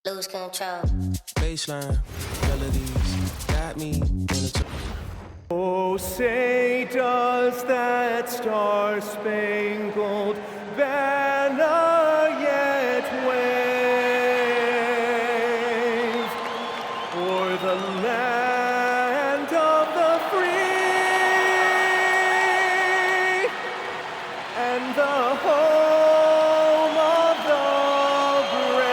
Lose control. Baseline, melodies, got me in a Oh, say does that star-spangled banner yet wave o'er the land of the free and the home of the brave?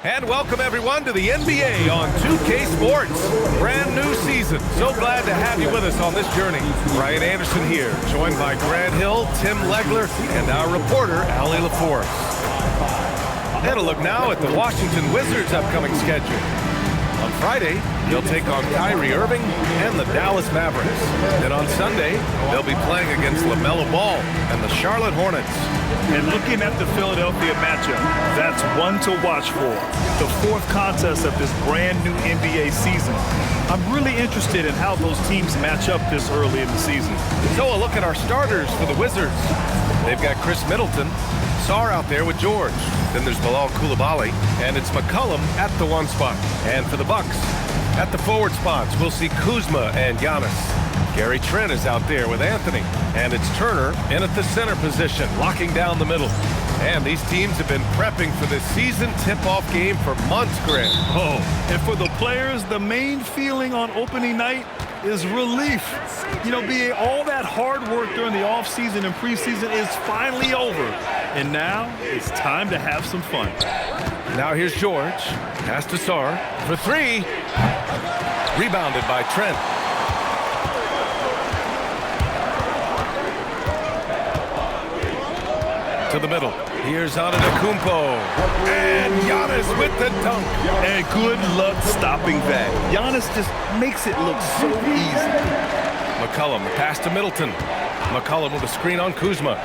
And welcome everyone to the NBA on 2K Sports. Brand new season. So glad to have you with us on this journey. Ryan Anderson here, joined by Grant Hill, Tim Legler, and our reporter, Allie LaForce. And a look now at the Washington Wizards' upcoming schedule. On Friday, they'll take on Kyrie Irving and the Dallas Mavericks. Then on Sunday, they'll be playing against LaMelo Ball and the Charlotte Hornets. And looking at the Philadelphia matchup, that's one to watch for. The fourth contest of this brand new NBA season. I'm really interested in how those teams match up this early in the season. So a look at our starters for the Wizards. They've got Chris Middleton, Sarr out there with George. Then there's Bilal Coulibaly, and it's McCollum at the one spot. And for the Bucks, at the forward spots, we'll see Kuzma and Giannis. Gary Trent is out there with Anthony, and it's Turner in at the center position, locking down the middle. And these teams have been prepping for this season tip-off game for months, Grant. Oh, and for the players, the main feeling on opening night is relief. You know, being all that hard work during the offseason and preseason is finally over. And now it's time to have some fun. Now here's George. Pass to Sarr for three. Rebounded by Trent. To the middle. Here's Antetokounmpo. And Giannis with the dunk. And good luck stopping that. Giannis just makes it look so easy. McCollum, the pass to Middleton. McCollum with a screen on Kuzma.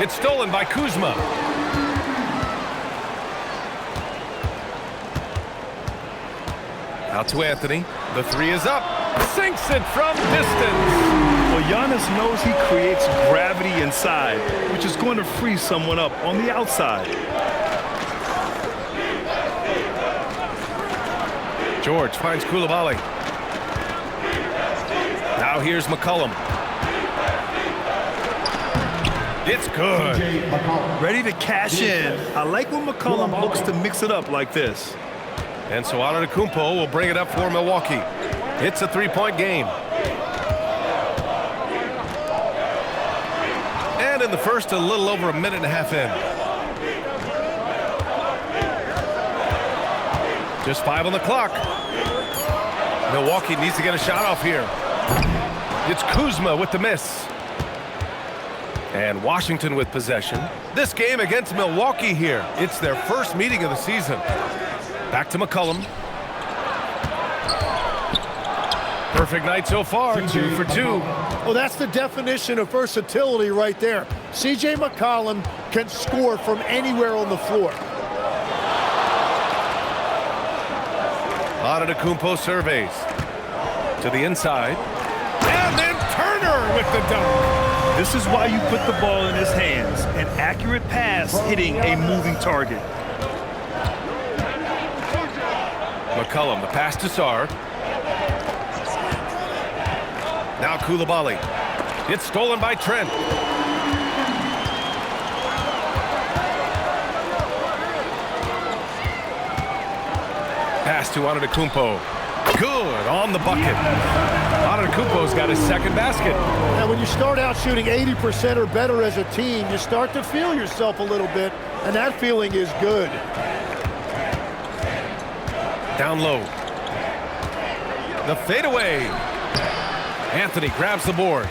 It's stolen by Kuzma. Out to Anthony. The three is up. Sinks it from distance. Well, Giannis knows he creates gravity inside, which is going to free someone up on the outside. George finds Coulibaly. Now here's McCollum. It's good. Ready to cash in. I like when McCollum looks to mix it up like this. And so Antetokounmpo will bring it up for Milwaukee. It's a three-point game. And in the first, a little over a minute and a half in. Just 5 on the clock. Milwaukee needs to get a shot off here. It's Kuzma with the miss. And Washington with possession. This game against Milwaukee here. It's their first meeting of the season. Back to McCollum. Perfect night so far, 2 for 2. Well, that's the definition of versatility right there. C.J. McCollum can score from anywhere on the floor. Antetokounmpo surveys. To the inside. And then Turner with the dunk. This is why you put the ball in his hands. An accurate pass hitting a moving target. McCollum, the pass to Sarr. Now Coulibaly. It's stolen by Trent. Pass to Antetokounmpo. Good on the bucket. Antetokounmpo's got his second basket. Now, when you start out shooting 80% or better as a team, you start to feel yourself a little bit, and that feeling is good. Down low. The fadeaway. Anthony grabs the board.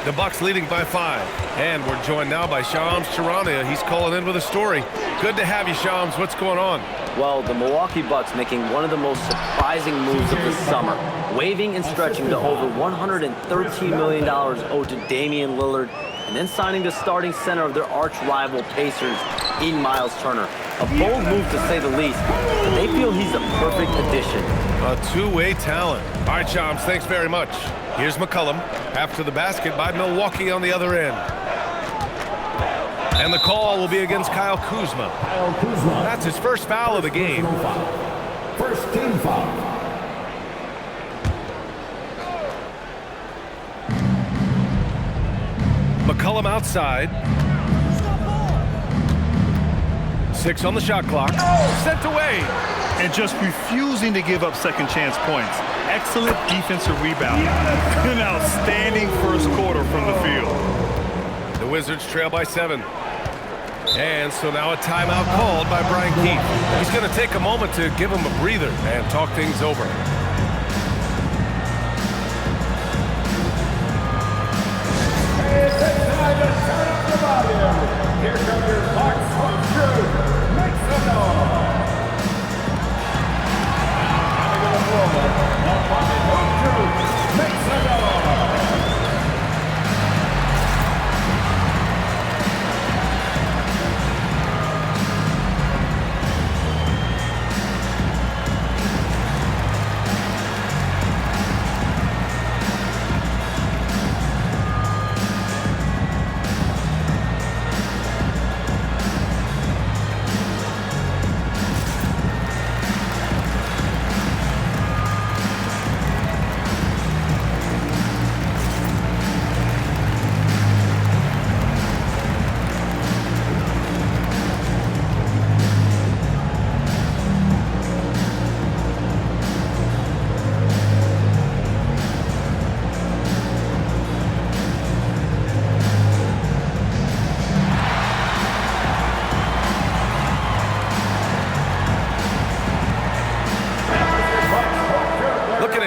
The Bucks leading by 5. And we're joined now by Shams Charania. He's calling in with a story. Good to have you, Shams. What's going on? Well, the Milwaukee Bucks making one of the most surprising moves of the summer, waiving and stretching to over $113 million owed to Damian Lillard, and then signing the starting center of their arch rival Pacers in Miles Turner. A bold move to say the least, but they feel he's a perfect addition. A two-way talent. All right, Shams, thanks very much. Here's McCollum. Half to the basket by Milwaukee on the other end. And the call will be against Kyle Kuzma. That's his first foul of the game. First team foul. McCollum outside. 6 on the shot clock. Sent away. And just refusing to give up second chance points. Excellent defensive rebound. An outstanding first quarter from the field. The Wizards trail by 7. And so now a timeout called by Brian Keefe. He's going to take a moment to give him a breather and talk things over. Here comes your Bucks home crew. Make some noise. Having a moment. The Bucks home crew. Make some noise.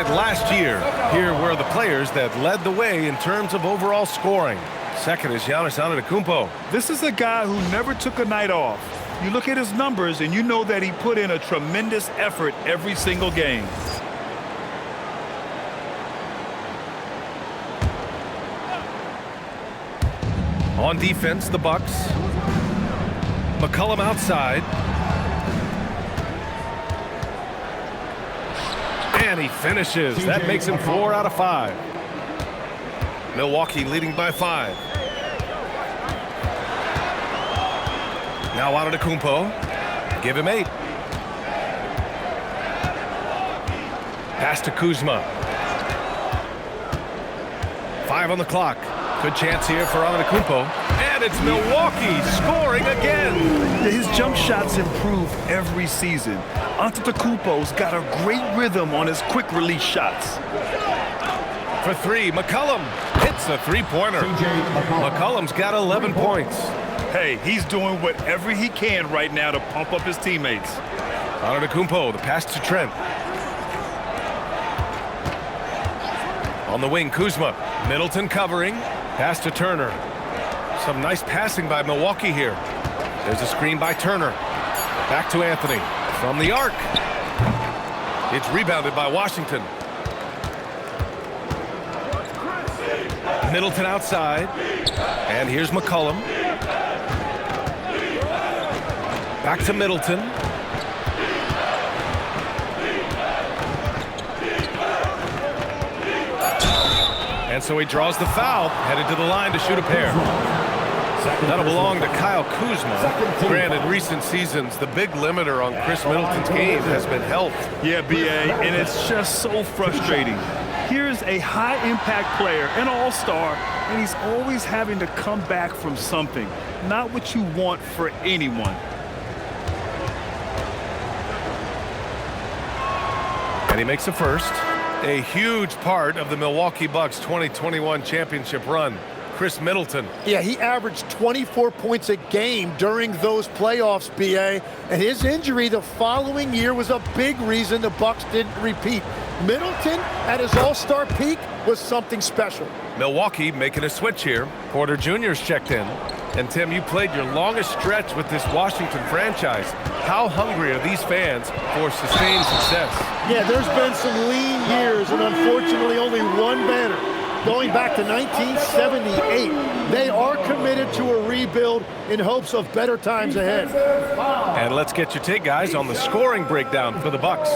Last year, here were the players that led the way in terms of overall scoring. Second is Giannis Antetokounmpo. This is a guy who never took a night off. You look at his numbers and you know that he put in a tremendous effort every single game. On defense, the Bucks. McCollum outside. And he finishes. That makes him 4 out of 5. Milwaukee leading by 5. Now Antetokounmpo. Give him 8. Pass to Kuzma. 5 on the clock. Good chance here for Antetokounmpo. And it's Milwaukee scoring again. His jump shots improve every season. Antetokounmpo's got a great rhythm on his quick release shots. For 3, McCollum hits a three-pointer. McCollum's got 11 points. Hey, he's doing whatever he can right now to pump up his teammates. Antetokounmpo, the pass to Trent. On the wing, Kuzma. Middleton covering. Pass to Turner. Some nice passing by Milwaukee here. There's a screen by Turner. Back to Anthony. From the arc. It's rebounded by Washington. Middleton outside. And here's McCollum. Back to Middleton. And so he draws the foul, headed to the line to shoot a pair. That'll belong to Kyle Kuzma. Granted, recent seasons, the big limiter on Chris Middleton's game has been health. Yeah, B.A., and it's just so frustrating. Here's a high-impact player, an all-star, and he's always having to come back from something. Not what you want for anyone. And he makes a first. A huge part of the Milwaukee Bucks 2021 championship run. Chris Middleton. Yeah, he averaged 24 points a game during those playoffs, B.A., and his injury the following year was a big reason the Bucks didn't repeat. Middleton, at his all-star peak, was something special. Milwaukee making a switch here. Porter Jr.'s checked in. And Tim, you played your longest stretch with this Washington franchise. How hungry are these fans for sustained success? Yeah, there's been some lean years, and unfortunately only one banner. going back to 1978. They are committed to a rebuild in hopes of better times ahead. And let's get your take, guys, on the scoring breakdown for the Bucks.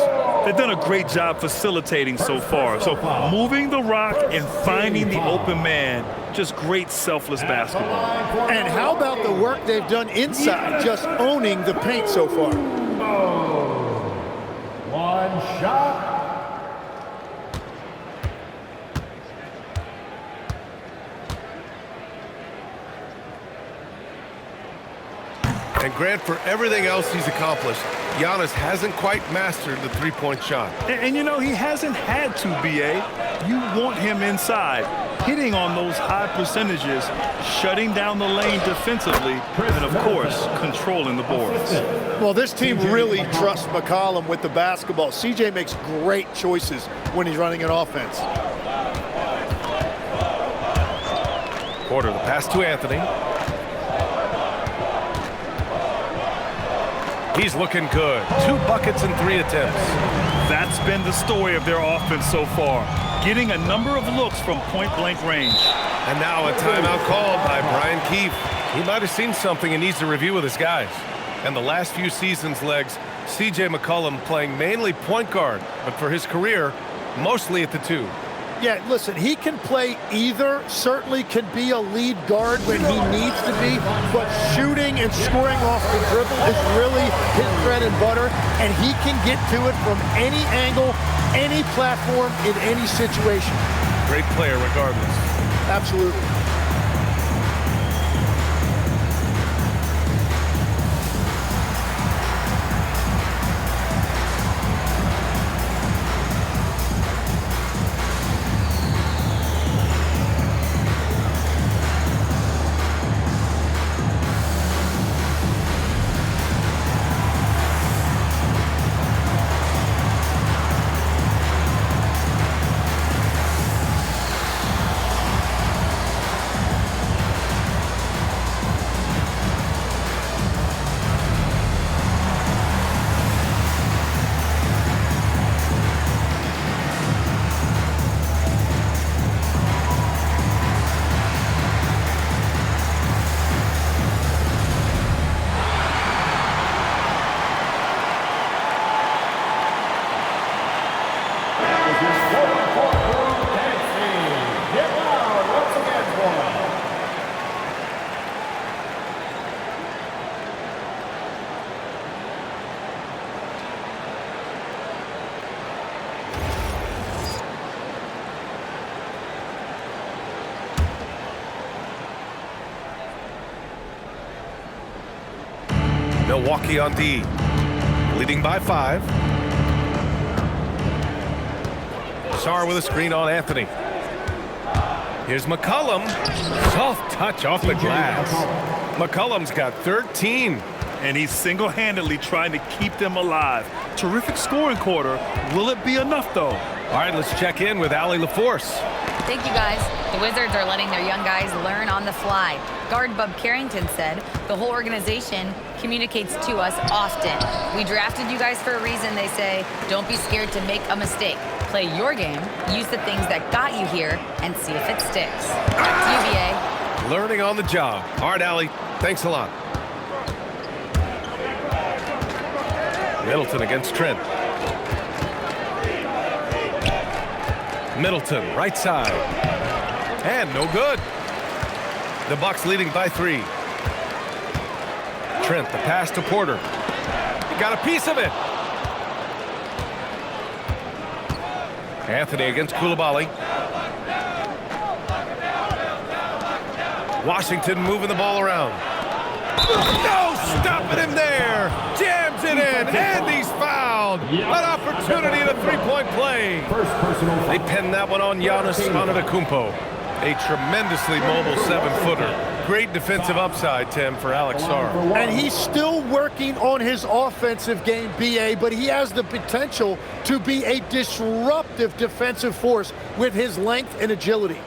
They've done a great job facilitating so far. So moving the rock and finding the open man, just great selfless basketball. And how about the work they've done inside, just owning the paint so far? One shot. And Grant, for everything else he's accomplished, Giannis hasn't quite mastered the three-point shot. And you know, he hasn't had to, B.A. You want him inside, hitting on those high percentages, shutting down the lane defensively, and, of course, controlling the boards. Well, this team really trusts McCollum with the basketball. CJ makes great choices when he's running an offense. Porter, the pass to Anthony. He's looking good. 2 buckets and 3 attempts. That's been the story of their offense so far, getting a number of looks from point-blank range. And now a timeout called by Brian Keefe. He might have seen something and needs to review with his guys. And the last few seasons' legs, C.J. McCollum playing mainly point guard, but for his career, mostly at the 2. Yeah, listen, he can play either, certainly can be a lead guard when he needs to be, but shooting and scoring off the dribble is really his bread and butter, and he can get to it from any angle, any platform, in any situation. Great player regardless. Absolutely. Milwaukee on D, leading by 5. Sarr with a screen on Anthony. Here's McCollum. Soft touch off the glass. McCollum's got 13. And he's single-handedly trying to keep them alive. Terrific scoring quarter. Will it be enough, though? All right, let's check in with Allie LaForce. Thank you, guys. The Wizards are letting their young guys learn on the fly. Guard Bub Carrington said, the whole organization communicates to us often. We drafted you guys for a reason, they say. Don't be scared to make a mistake. Play your game, use the things that got you here, and see if it sticks. Back to you, BA. Learning on the job. All right, Allie, thanks a lot. Middleton against Trent. Middleton, right side. And no good. The Bucks leading by 3. Trent, the pass to Porter. He got a piece of it. Anthony against Coulibaly. Washington moving the ball around. No, stopping him there. Jams it in, and he's fouled. An opportunity in a three-point play. They pinned that one on Giannis Antetokounmpo. A tremendously mobile 7-footer. Great defensive upside, Tim, for Alex Sarr. And he's still working on his offensive game, BA, but he has the potential to be a disruptive defensive force with his length and agility.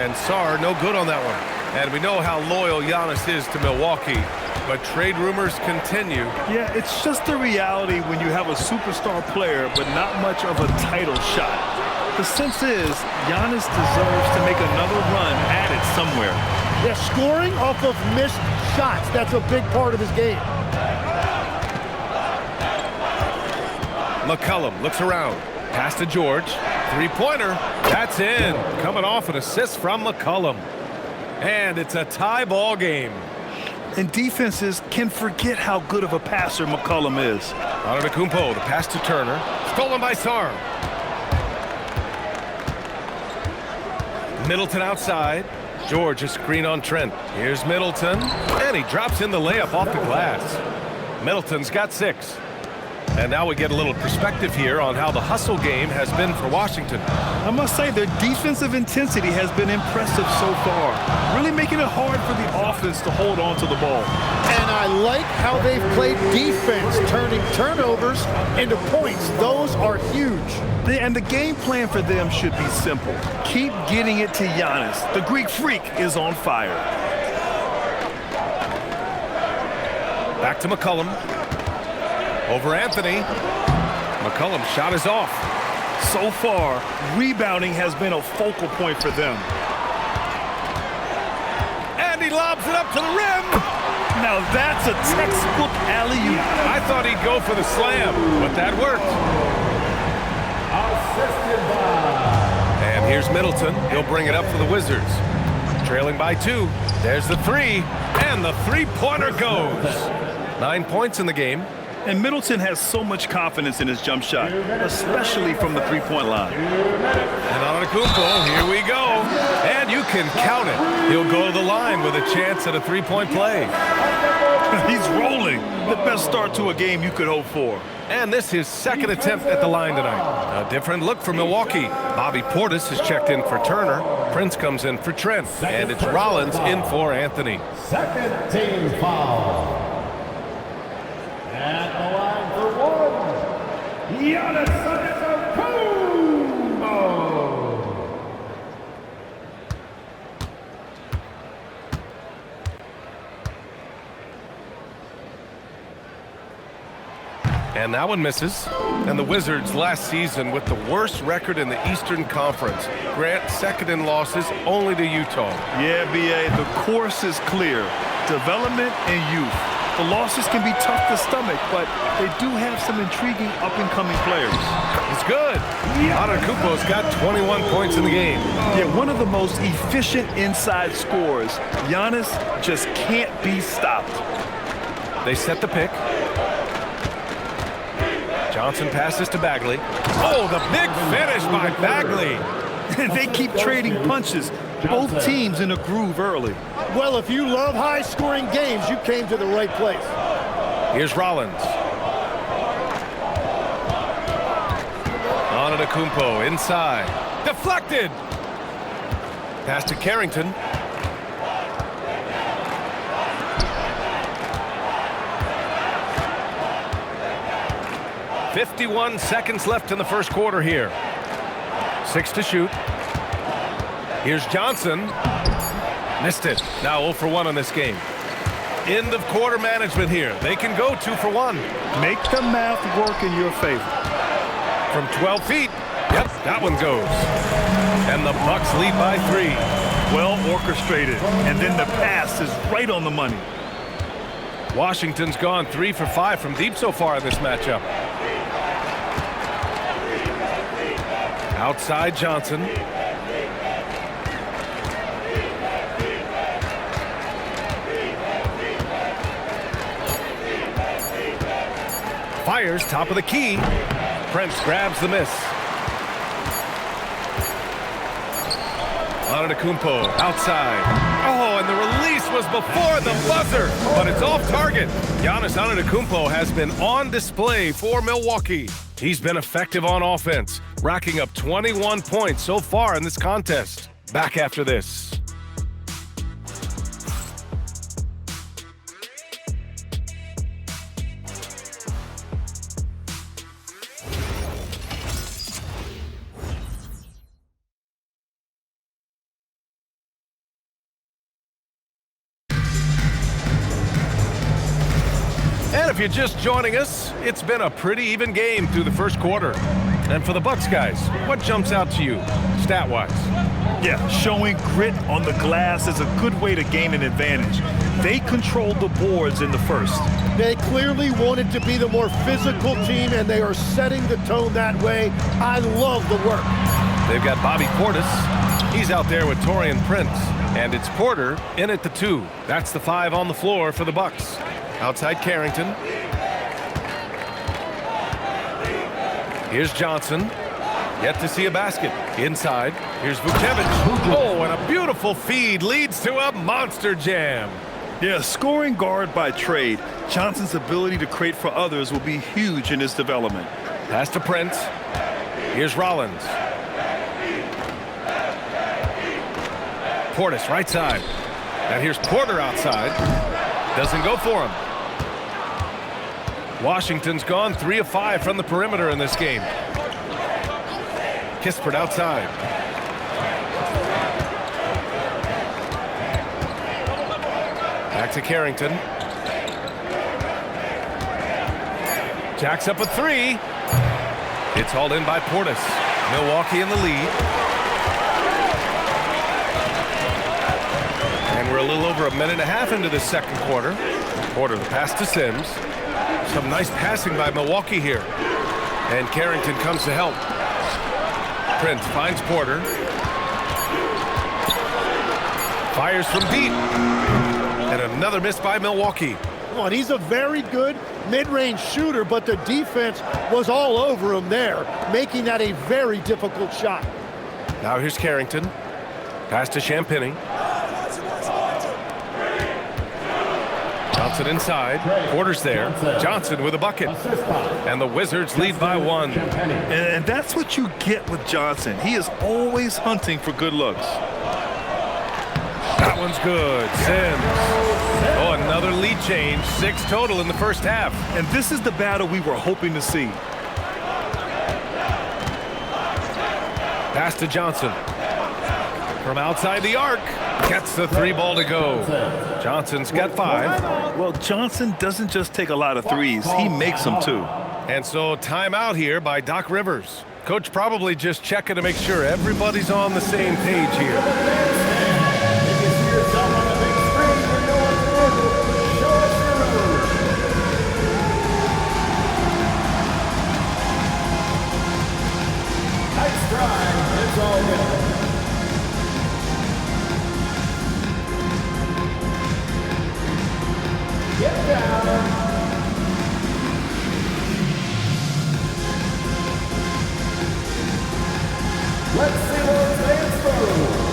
And Sarr, no good on that one. And we know how loyal Giannis is to Milwaukee, but trade rumors continue. Yeah, it's just the reality when you have a superstar player, but not much of a title shot. The sense is Giannis deserves to make another run at it somewhere. Yeah, scoring off of missed shots. That's a big part of his game. McCollum looks around. Pass to George. Three-pointer. That's in. Coming off an assist from McCollum. And it's a tie ball game. And defenses can forget how good of a passer McCollum is. Antetokounmpo, the pass to Turner. Stolen by Sarr. Middleton outside. George, a screen on Trent. Here's Middleton. And he drops in the layup off the glass. Middleton's got 6. And now we get a little perspective here on how the hustle game has been for Washington. I must say their defensive intensity has been impressive so far, really making it hard for the offense to hold on to the ball. And I like how they've played defense, turning turnovers into points. Those are huge. And the game plan for them should be simple. Keep getting it to Giannis. The Greek Freak is on fire. Back to McCollum. Over Anthony. McCollum's shot is off. So far, rebounding has been a focal point for them. And he lobs it up to the rim. Now that's a textbook alley-oop. I thought he'd go for the slam, but that worked. Assisted by. And here's Middleton. He'll bring it up for the Wizards. Trailing by 2. There's the 3. And the three-pointer goes. 9 points in the game. And Middleton has so much confidence in his jump shot, especially from the three-point line. And Antetokounmpo, here we go. And you can count it. He'll go to the line with a chance at a three-point play. He's rolling. The best start to a game you could hope for. And this is his second attempt at the line tonight. A different look for Milwaukee. Bobby Portis has checked in for Turner. Prince comes in for Trent. And it's Rollins in for Anthony. Second team foul. At the line for 1, Giannis Antetokounmpo. And that one misses. And the Wizards last season with the worst record in the Eastern Conference. Grant second in losses only to Utah. Yeah, B.A., the course is clear. Development and youth. The losses can be tough to stomach, but they do have some intriguing up-and-coming players. It's good. Antetokounmpo's got 21 points in the game. Yeah, one of the most efficient inside scorers. Giannis just can't be stopped. They set the pick. Johnson passes to Bagley. Oh, the big finish by Bagley. They keep trading punches. Both teams in a groove early. Well, if you love high-scoring games, you came to the right place. Here's Rollins. Antetokounmpo inside. Deflected. Pass to Carrington. "51 seconds left in the first quarter here. 6 to shoot. Here's Johnson. Missed it. Now 0 for 1 on this game. End of quarter management here. They can go 2 for 1. Make the math work in your favor. From 12 feet. Yep, that one goes. And the Bucks lead by 3. Well orchestrated. And then the pass is right on the money. Washington's gone 3 for 5 from deep so far in this matchup. Outside Johnson. Fires top of the key. Prince grabs the miss. Antetokounmpo outside. Oh, and the release was before the buzzer, but it's off target. Giannis Antetokounmpo has been on display for Milwaukee. He's been effective on offense, racking up 21 points so far in this contest. Back after this. if you're just joining us, it's been a pretty even game through the first quarter. And for the Bucks guys, what jumps out to you, stat-wise? Yeah, showing grit on the glass is a good way to gain an advantage. They controlled the boards in the first. They clearly wanted to be the more physical team, and they are setting the tone that way. I love the work. They've got Bobby Portis. He's out there with Taurean Prince. And it's Porter in at the 2. That's the 5 on the floor for the Bucks. Outside Carrington. Here's Johnson. Yet to see a basket. Inside. Here's Vukcevic. Oh, and a beautiful feed leads to a monster jam. Yeah, scoring guard by trade. Johnson's ability to create for others will be huge in his development. Pass to Prince. Here's Rollins. Portis right side. And here's Porter outside. Doesn't go for him. Washington's gone 3 of 5 from the perimeter in this game. Kispert outside. Back to Carrington. Jacks up a 3. It's hauled in by Portis. Milwaukee in the lead. And we're a little over a minute and a half into the second quarter. Porter, the pass to Sims. Some nice passing by Milwaukee here. And Carrington comes to help. Prince finds Porter. Fires from deep. And another miss by Milwaukee. Come on, he's a very good mid-range shooter, but the defense was all over him there, making that a very difficult shot. Now here's Carrington. Pass to Champagnie. Johnson inside. Porter's there. Johnson with a bucket. And the Wizards lead by 1. And that's what you get with Johnson. He is always hunting for good looks. That one's good. Sims. Oh, another lead change. 6 total in the first half. And this is the battle we were hoping to see. Pass to Johnson. From outside the arc. Gets the 3 ball to go. Johnson's got 5. Well, Johnson doesn't just take a lot of threes. He makes them too. And so timeout here by Doc Rivers. Coach probably just checking to make sure everybody's on the same page here. Nice try. It's all good. Get down. Let's see what stands through.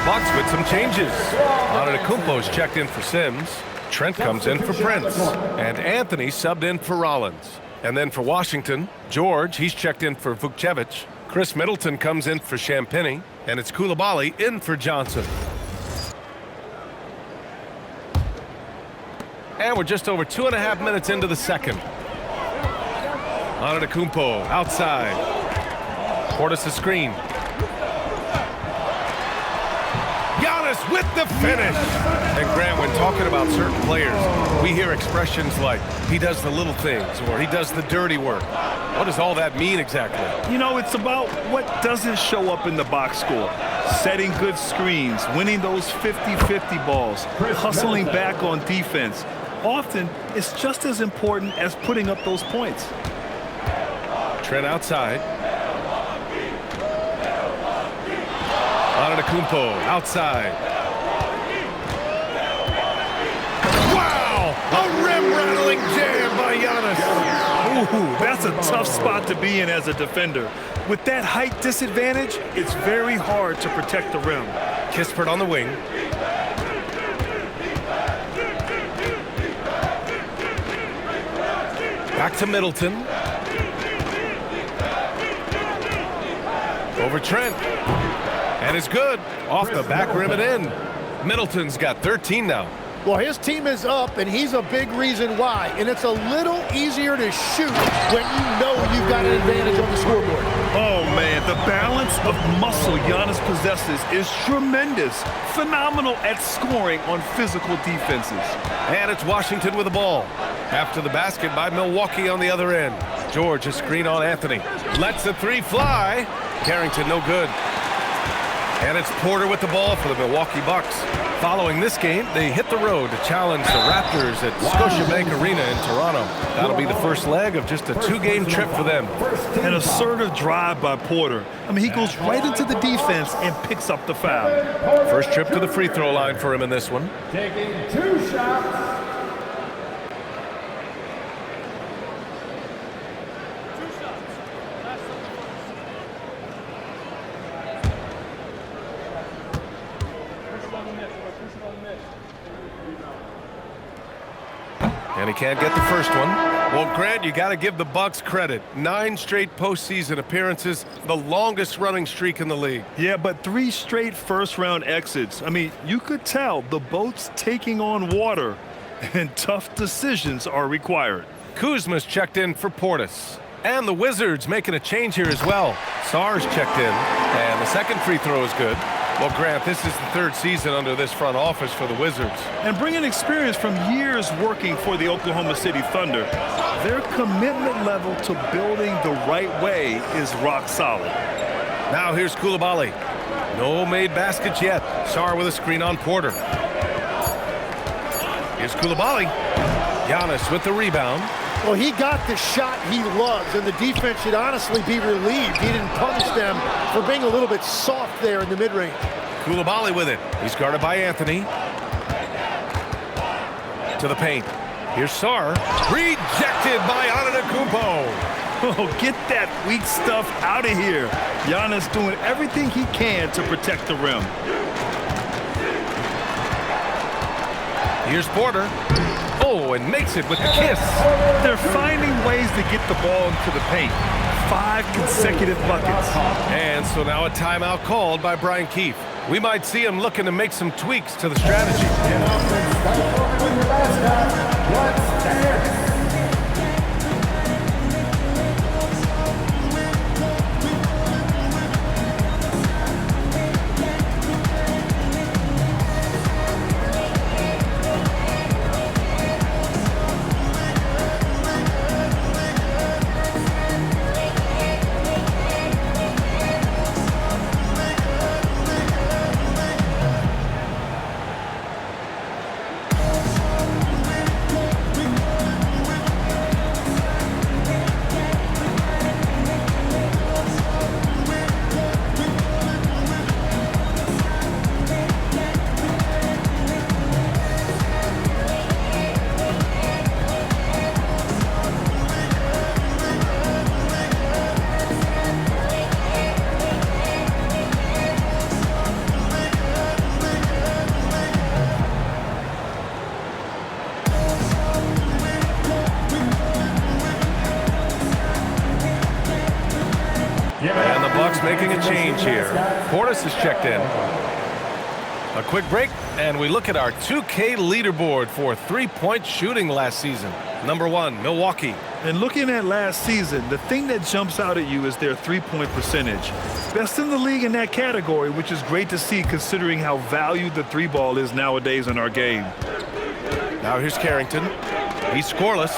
Bucks with some changes. Antetokounmpo's checked in for Sims. Trent comes in for Prince. And Anthony subbed in for Rollins. And then for Washington, George, he's checked in for Vukcevic. Chris Middleton comes in for Champagnie. And it's Coulibaly in for Johnson. And we're just over 2.5 minutes into the second. Antetokounmpo outside. Portis a screen. Giannis with the finish. And Grant, when talking about certain players, we hear expressions like, he does the little things, or he does the dirty work. What does all that mean exactly? You know, it's about what doesn't show up in the box score. Setting good screens, winning those 50-50 balls, hustling back on defense. Often, it's just as important as putting up those points. Trent outside. Antetokounmpo outside. Wow! A rim-rattling jam by Giannis. Ooh, that's a tough spot to be in as a defender. With that height disadvantage, it's very hard to protect the rim. Kispert on the wing. Back to Middleton. Over Trent. And it's good. Off the back rim and in. Middleton's got 13 now. Well, his team is up, and he's a big reason why. And it's a little easier to shoot when you know you've got an advantage on the scoreboard. Oh, man, the balance of muscle Giannis possesses is tremendous. Phenomenal at scoring on physical defenses. And it's Washington with the ball. After the basket by Milwaukee on the other end. George, a screen on Anthony. Lets the three fly. Carrington, no good. And it's Porter with the ball for the Milwaukee Bucks. Following this game, they hit the road to challenge the Raptors at Scotiabank Arena in Toronto. That'll be the first leg of just a two-game trip for them. An assertive drive by Porter. I mean, he goes right into the defense and picks up the foul. First trip to the free throw line for him in this one. Taking 2 shots. And he can't get the first one. Well, Grant, you got to give the Bucks credit. 9 straight postseason appearances, the longest running streak in the league. Yeah, but 3 straight first-round exits. I mean, you could tell the boat's taking on water, and tough decisions are required. Kuzma's checked in for Portis. And the Wizards making a change here as well. Sarr's checked in, and the second free throw is good. Well, Grant, this is the 3rd season under this front office for the Wizards. And bringing experience from years working for the Oklahoma City Thunder, their commitment level to building the right way is rock solid. Now here's Coulibaly. No made baskets yet. Sarr with a screen on Porter. Here's Coulibaly. Giannis with the rebound. Well, he got the shot he loves, and the defense should honestly be relieved he didn't punish them for being a little bit soft there in the mid-range. Coulibaly with it. He's guarded by Anthony. To the paint. Here's Sarr. Rejected by Antetokounmpo. Oh, get that weak stuff out of here. Giannis doing everything he can to protect the rim. Here's Porter. Oh, and makes it with the kiss. They're finding ways to get the ball into the paint. 5 consecutive buckets. And so now a timeout called by Brian Keefe. We might see him looking to make some tweaks to the strategy. Let's dance. And the Bucks making a change here. Portis is checked in. A quick break, and we look at our 2K leaderboard for three-point shooting last season. Number 1, Milwaukee. And looking at last season, the thing that jumps out at you is their three-point percentage. Best in the league in that category, which is great to see considering how valued the three ball is nowadays in our game. Now here's Carrington. He's scoreless.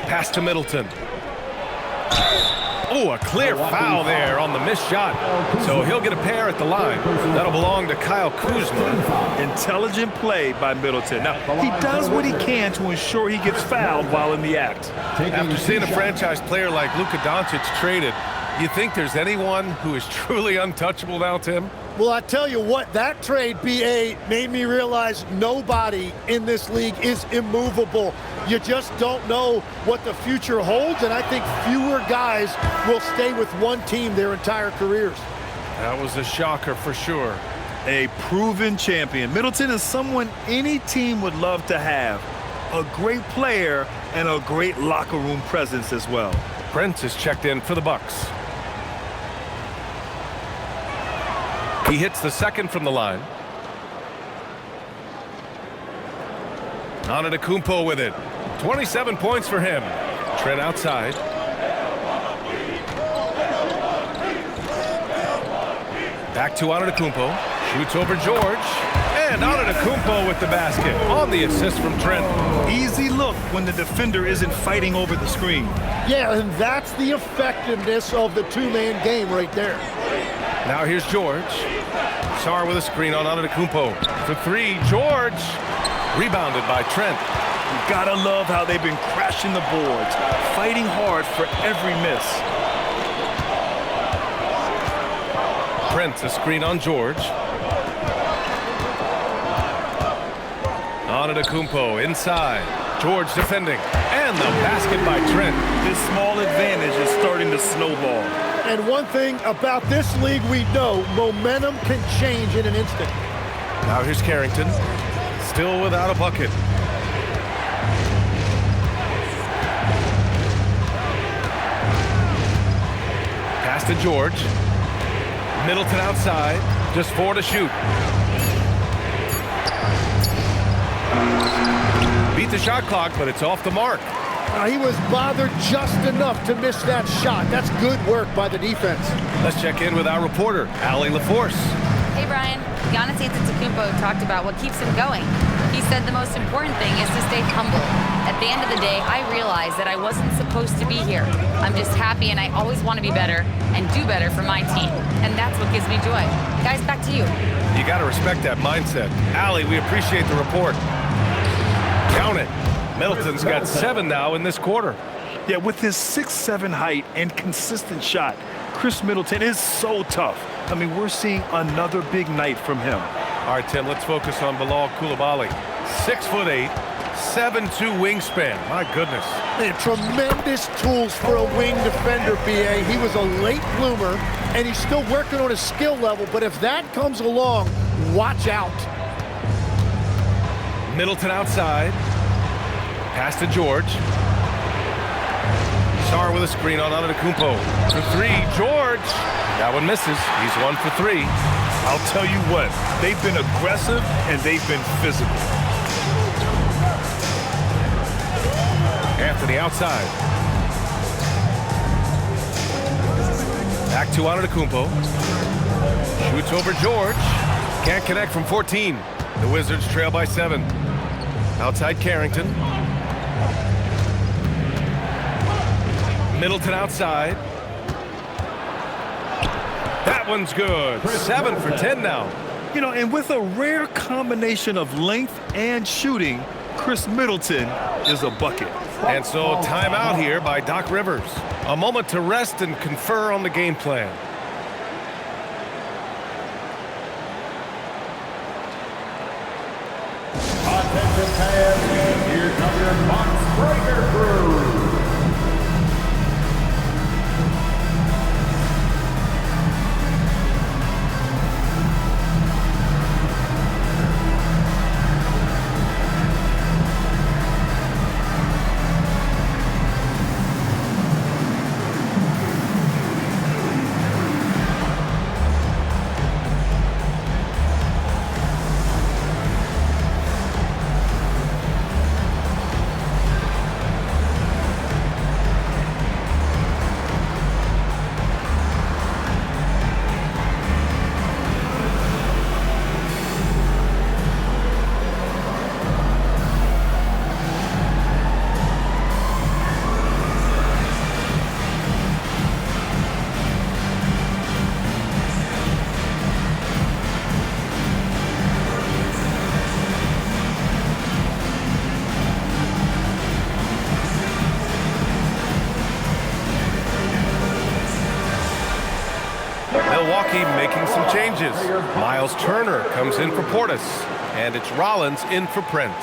Pass to Middleton. Oh, a clear foul there on the missed shot. So he'll get a pair at the line. That'll belong to Kyle Kuzma. Intelligent play by Middleton. Now, he does what he can to ensure he gets fouled while in the act. After seeing a franchise player like Luka Doncic traded, you think there's anyone who is truly untouchable now, Tim? Well, I tell you what, that trade, BA, made me realize nobody in this league is immovable. You just don't know what the future holds, and I think fewer guys will stay with one team their entire careers. That was a shocker for sure. A proven champion. Middleton is someone any team would love to have. A great player and a great locker room presence as well. Prince is checked in for the Bucks. He hits the second from the line. Antetokounmpo with it. 27 points for him. Trent outside. Back to Antetokounmpo. Shoots over George. And Antetokounmpo with the basket on the assist from Trent. Easy look when the defender isn't fighting over the screen. Yeah, and that's the effectiveness of the two-man game right there. Now here's George. Sarr with a screen on Antetokounmpo. For three, George. Rebounded by Trent. You gotta love how they've been crashing the boards, fighting hard for every miss. Prince, a screen on George. Antetokounmpo inside. George defending. And the basket by Trent. This small advantage is starting to snowball. And one thing about this league we know, momentum can change in an instant. Now here's Carrington. Still without a bucket. Pass to George. Middleton outside. Just 4 to shoot. Beat the shot clock, but it's off the mark. He was bothered just enough to miss that shot. That's good work by the defense. Let's check in with our reporter, Allie LaForce. Hey, Brian. Giannis Antetokounmpo talked about what keeps him going. He said the most important thing is to stay humble. At the end of the day, I realized that I wasn't supposed to be here. I'm just happy, and I always want to be better and do better for my team. And that's what gives me joy. Guys, back to you. You got to respect that mindset. Allie, we appreciate the report. Count it. Middleton's got 7 now in this quarter. Yeah, with his 6'7" height and consistent shot, Chris Middleton is so tough. I mean, we're seeing another big night from him. All right, Tim, let's focus on Bilal Coulibaly. 6'8", 7'2" wingspan. My goodness. Man, tremendous tools for a wing defender, B.A. He was a late bloomer, and he's still working on his skill level, but if that comes along, watch out. Middleton outside. Pass to George. Sarr with a screen on Antetokounmpo. For three, George. That one misses. He's 1 for 3. I'll tell you what, they've been aggressive and they've been physical. Anthony outside. Back to Antetokounmpo. Shoots over George. Can't connect from 14. The Wizards trail by 7. Outside Carrington. Middleton outside. That one's good. 7 for 10 now. You know, and with a rare combination of length and shooting, Chris Middleton is a bucket. And so timeout here by Doc Rivers. A moment to rest and confer on the game plan. Attention fans, here comes your box breaker crew. Milwaukee making some changes. Miles Turner comes in for Portis. And it's Rollins in for Prince.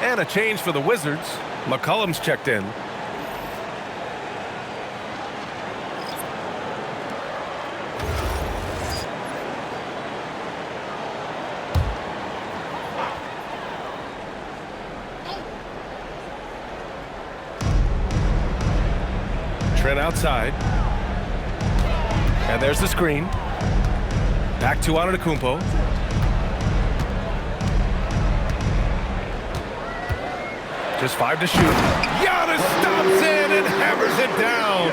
And a change for the Wizards. McCollum's checked in. Trent outside. And there's the screen. Back to Antetokounmpo. Just 5 to shoot. Giannis stops in and hammers it down.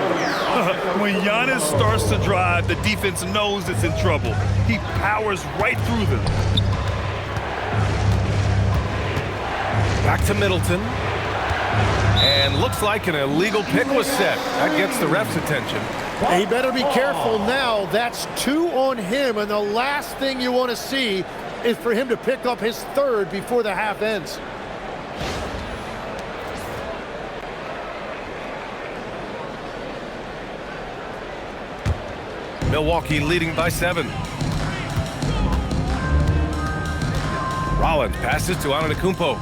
When Giannis starts to drive, the defense knows it's in trouble. He powers right through them. Back to Middleton. And looks like an illegal pick was set. That gets the ref's attention. He better be careful now. That's 2 on him, and the last thing you want to see is for him to pick up his 3rd before the half ends. Milwaukee leading by 7. Rollins passes to Antetokounmpo.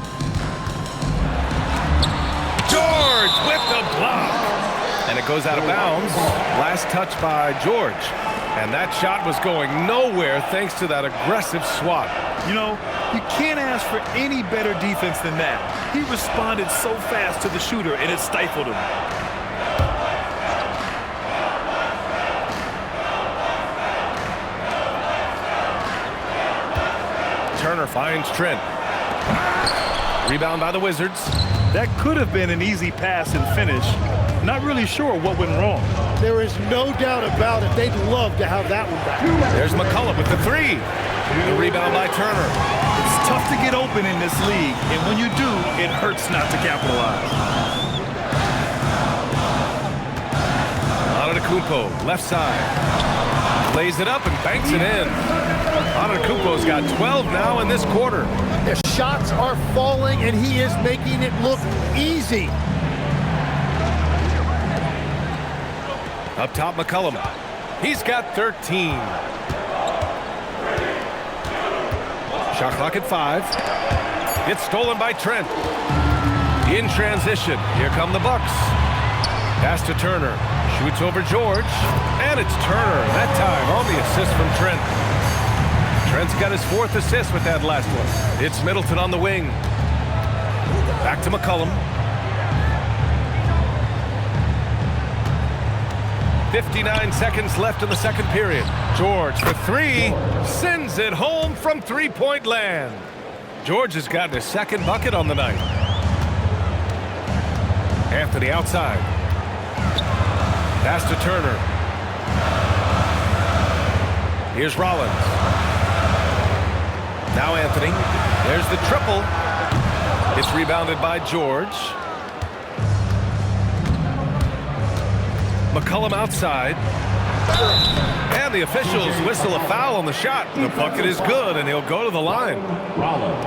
George with the block. And it goes out of bounds. Last touch by George. And that shot was going nowhere thanks to that aggressive swat. You know, you can't ask for any better defense than that. He responded so fast to the shooter, and it stifled him. Turner finds Trent. Rebound by the Wizards. That could have been an easy pass and finish. Not really sure what went wrong. There is no doubt about it. They'd love to have that one back. There's McCullough with the 3. The rebound by Turner. It's tough to get open in this league, and when you do, it hurts not to capitalize. Antetokounmpo, left side. Lays it up and banks it in. Antetokounmpo's got 12 now in this quarter. The shots are falling, and he is making it look easy. Up top, McCollum. He's got 13. Shot clock at 5. It's stolen by Trent. In transition, here come the Bucks. Pass to Turner. Shoots over George. And it's Turner, that time on the assist from Trent. Trent's got his 4th assist with that last one. It's Middleton on the wing. Back to McCollum. 59 seconds left in the second period. George for 3. Sends it home from three-point land. George has gotten his 2nd bucket on the night. Anthony outside. Pass to Turner. Here's Rollins. Now Anthony. There's the triple. It's rebounded by George. McCollum outside. And the officials whistle a foul on the shot. The bucket is good, and he'll go to the line.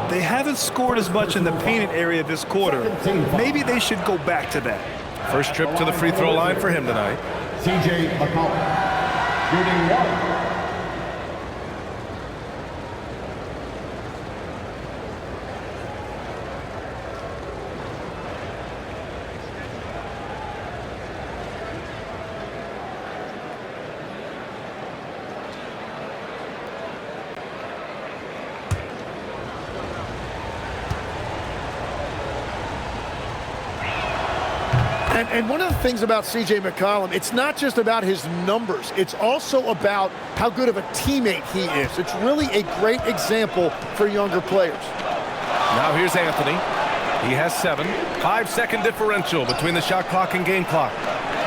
They haven't scored as much in the painted area this quarter. Maybe they should go back to that. First trip to the free throw line for him tonight. C.J. McCollum, shooting 1. And one of the things about C.J. McCollum, it's not just about his numbers. It's also about how good of a teammate he is. It's really a great example for younger players. Now here's Anthony. He has 7. 5-second differential between the shot clock and game clock.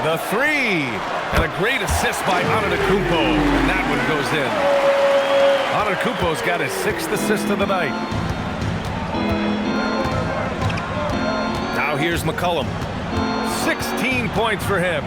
The 3. And a great assist by Antetokounmpo. And that one goes in. Antetokounmpo's got his 6th assist of the night. Now here's McCollum. 16 points for him.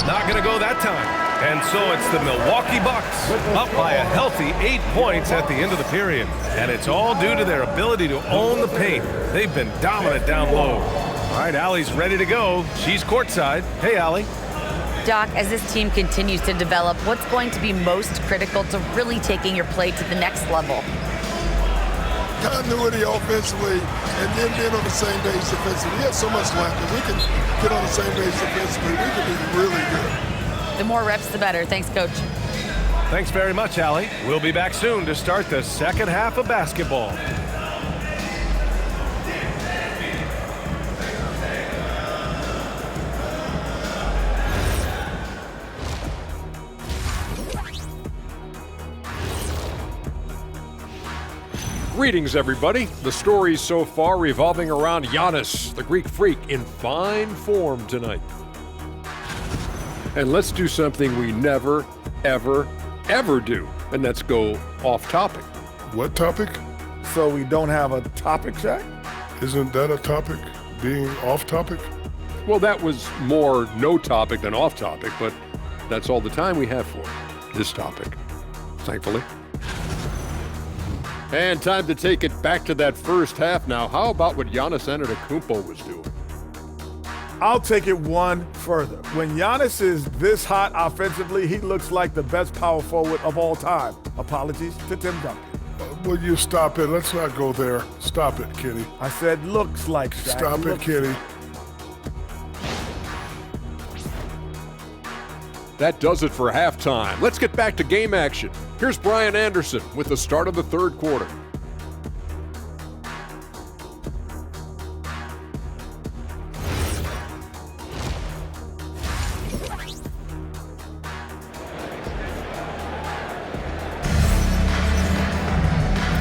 Not going to go that time. And so it's the Milwaukee Bucks up by a healthy 8 points at the end of the period. And it's all due to their ability to own the paint. They've been dominant down low. All right, Allie's ready to go. She's courtside. Hey, Allie. Doc, as this team continues to develop, what's going to be most critical to really taking your play to the next level? Continuity offensively, and then being on the same page defensively. We have so much left. If we can get on the same page defensively, we can be really good. The more reps, the better. Thanks, Coach. Thanks very much, Allie. We'll be back soon to start the second half of basketball. Greetings, everybody. The stories so far revolving around Giannis, the Greek freak, in fine form tonight. And let's do something we never, ever, ever do, and that's go off topic. What topic? So we don't have a topic, Shaq? Isn't that a topic? Being off topic? Well, that was more no topic than off topic, but that's all the time we have for this topic, thankfully. And time to take it back to that first half now. How about what Giannis Antetokounmpo was doing? I'll take it one further. When Giannis is this hot offensively, he looks like the best power forward of all time. Apologies to Tim Duncan. Will you stop it? Let's not go there. Stop it, Kenny. I said looks like, Shaq. Stop it, Kenny. That does it for halftime. Let's get back to game action. Here's Brian Anderson with the start of the third quarter.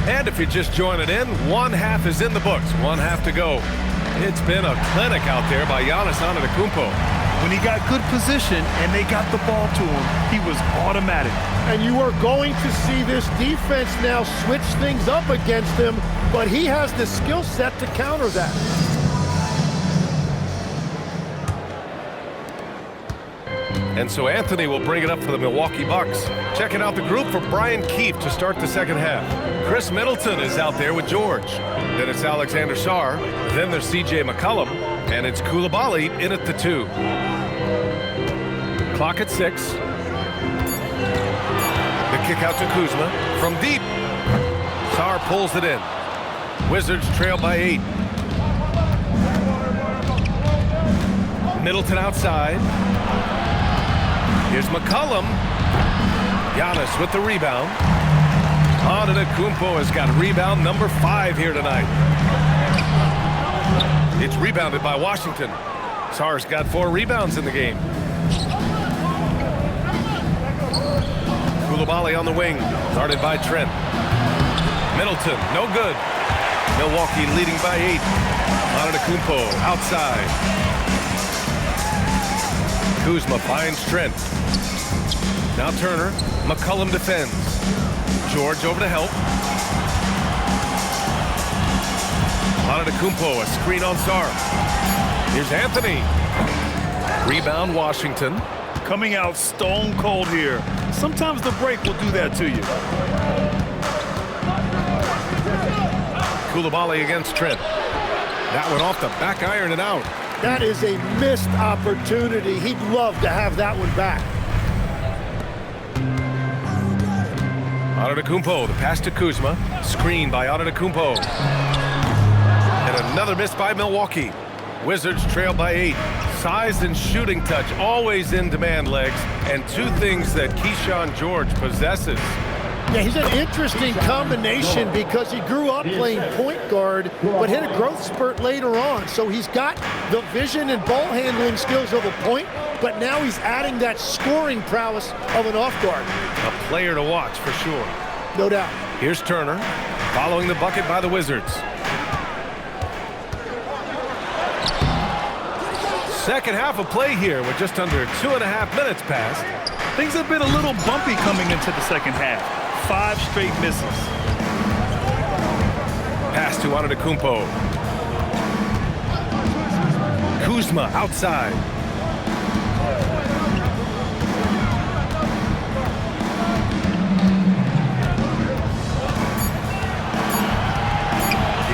And if you're just joining in, one half is in the books, one half to go. It's been a clinic out there by Giannis Antetokounmpo. When he got good position and they got the ball to him, he was automatic. And you are going to see this defense now switch things up against him, but he has the skill set to counter that. And so Anthony will bring it up for the Milwaukee Bucks. Checking out the group for Brian Keefe to start the second half. Chris Middleton is out there with George. Then it's Alexander Sarr. Then there's C.J. McCollum. And it's Koulibaly in at the 2. Clock at 6. The kick out to Kuzma from deep. Sarr pulls it in. Wizards trail by 8. Middleton outside. Here's McCollum. Giannis with the rebound. Antetokounmpo has got rebound number 5 here tonight. It's rebounded by Washington. Sarr's got 4 rebounds in the game. Koulibaly on the wing, guarded by Trent. Middleton, no good. Milwaukee leading by 8. Antetokounmpo outside. Kuzma finds Trent. Now Turner. McCollum defends. George over to help. Antetokounmpo, a screen on Sarr. Here's Anthony. Rebound Washington. Coming out stone cold here. Sometimes the break will do that to you. Koulibaly against Trent. That one off the back iron and out. That is a missed opportunity. He'd love to have that one back. Antetokounmpo, the pass to Kuzma. Screen by Antetokounmpo. And another miss by Milwaukee. Wizards trail by 8. Size and shooting touch, always in demand, legs. And 2 things that Keyshawn George possesses. Yeah, he's an interesting combination because he grew up playing point guard, but hit a growth spurt later on. So he's got the vision and ball handling skills of a point, but now he's adding that scoring prowess of an off guard. A player to watch for sure. No doubt. Here's Turner, following the bucket by the Wizards. Second half of play here with just under 2.5 minutes passed. Things have been a little bumpy coming into the second half. 5 straight misses. Pass to Antetokounmpo. Kuzma outside.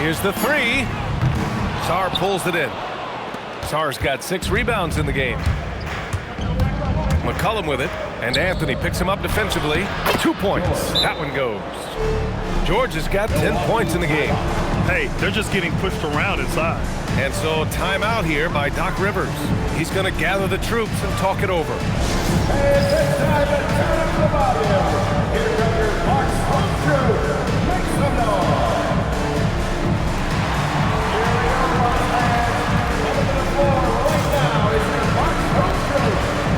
Here's the 3. Sarr pulls it in. Sarr's got 6 rebounds in the game. McCollum with it, and Anthony picks him up defensively. 2 points. That one goes. George has got 10 points in the game. Hey, they're just getting pushed around inside. And so timeout here by Doc Rivers. He's going to gather the troops and talk it over. And this time at turn of the bottom. Here comes your Bucks home crew. Make some noise. Here we are, Bucks fans. Coming to the floor right now is your Bucks home crew.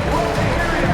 We'll hear you.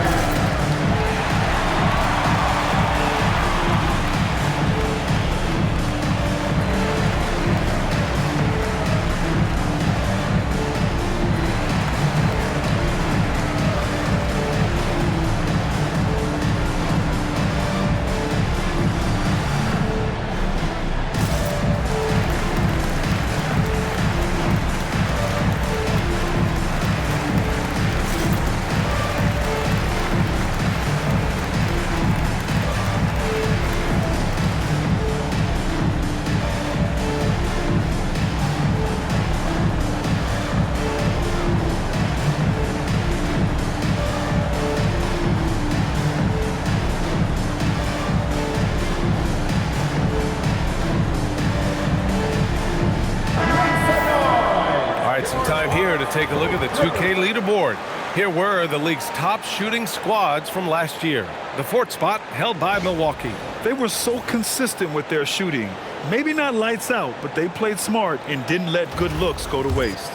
take a look at the 2K leaderboard. Here were the league's top shooting squads from last year. The fourth spot held by Milwaukee. They were so consistent with their shooting. Maybe not lights out, but they played smart and didn't let good looks go to waste.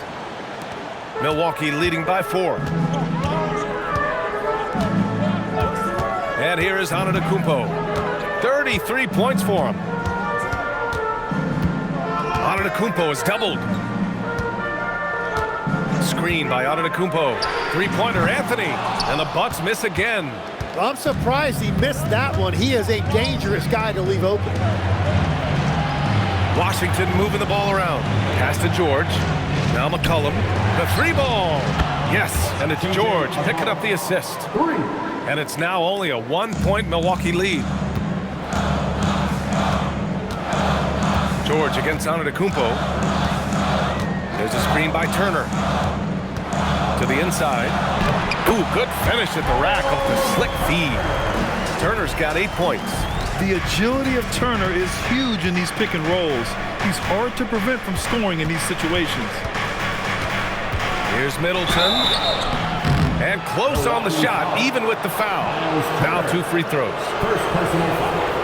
Milwaukee leading by 4. And here is Antetokounmpo. 33 points for him. Antetokounmpo is doubled. Screen by Antetokounmpo. Three-pointer Anthony. And the Bucks miss again. I'm surprised he missed that one. He is a dangerous guy to leave open. Washington moving the ball around. Pass to George. Now McCollum. The three ball. Yes, and it's George picking up the assist. And it's now only a 1-point Milwaukee lead. George against Antetokounmpo. There's a screen by Turner. To the inside. Ooh, good finish at the rack off the slick feed. Turner's got 8 points. The agility of Turner is huge in these pick and rolls. He's hard to prevent from scoring in these situations. Here's Middleton. And close on the shot, even with the foul. Now 2 free throws.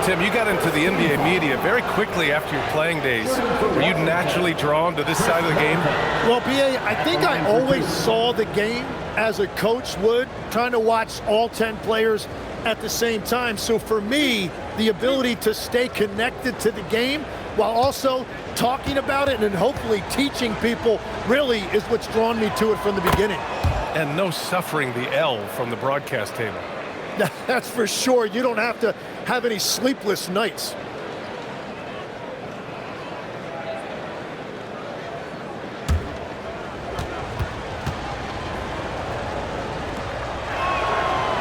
Tim, you got into the NBA media very quickly after your playing days. Were you naturally drawn to this side of the game? Well, B.A., I think I always saw the game as a coach would, trying to watch all 10 players at the same time. So for me, the ability to stay connected to the game while also talking about it and hopefully teaching people really is what's drawn me to it from the beginning. And no suffering the L from the broadcast table. That's for sure. You don't have to have any sleepless nights.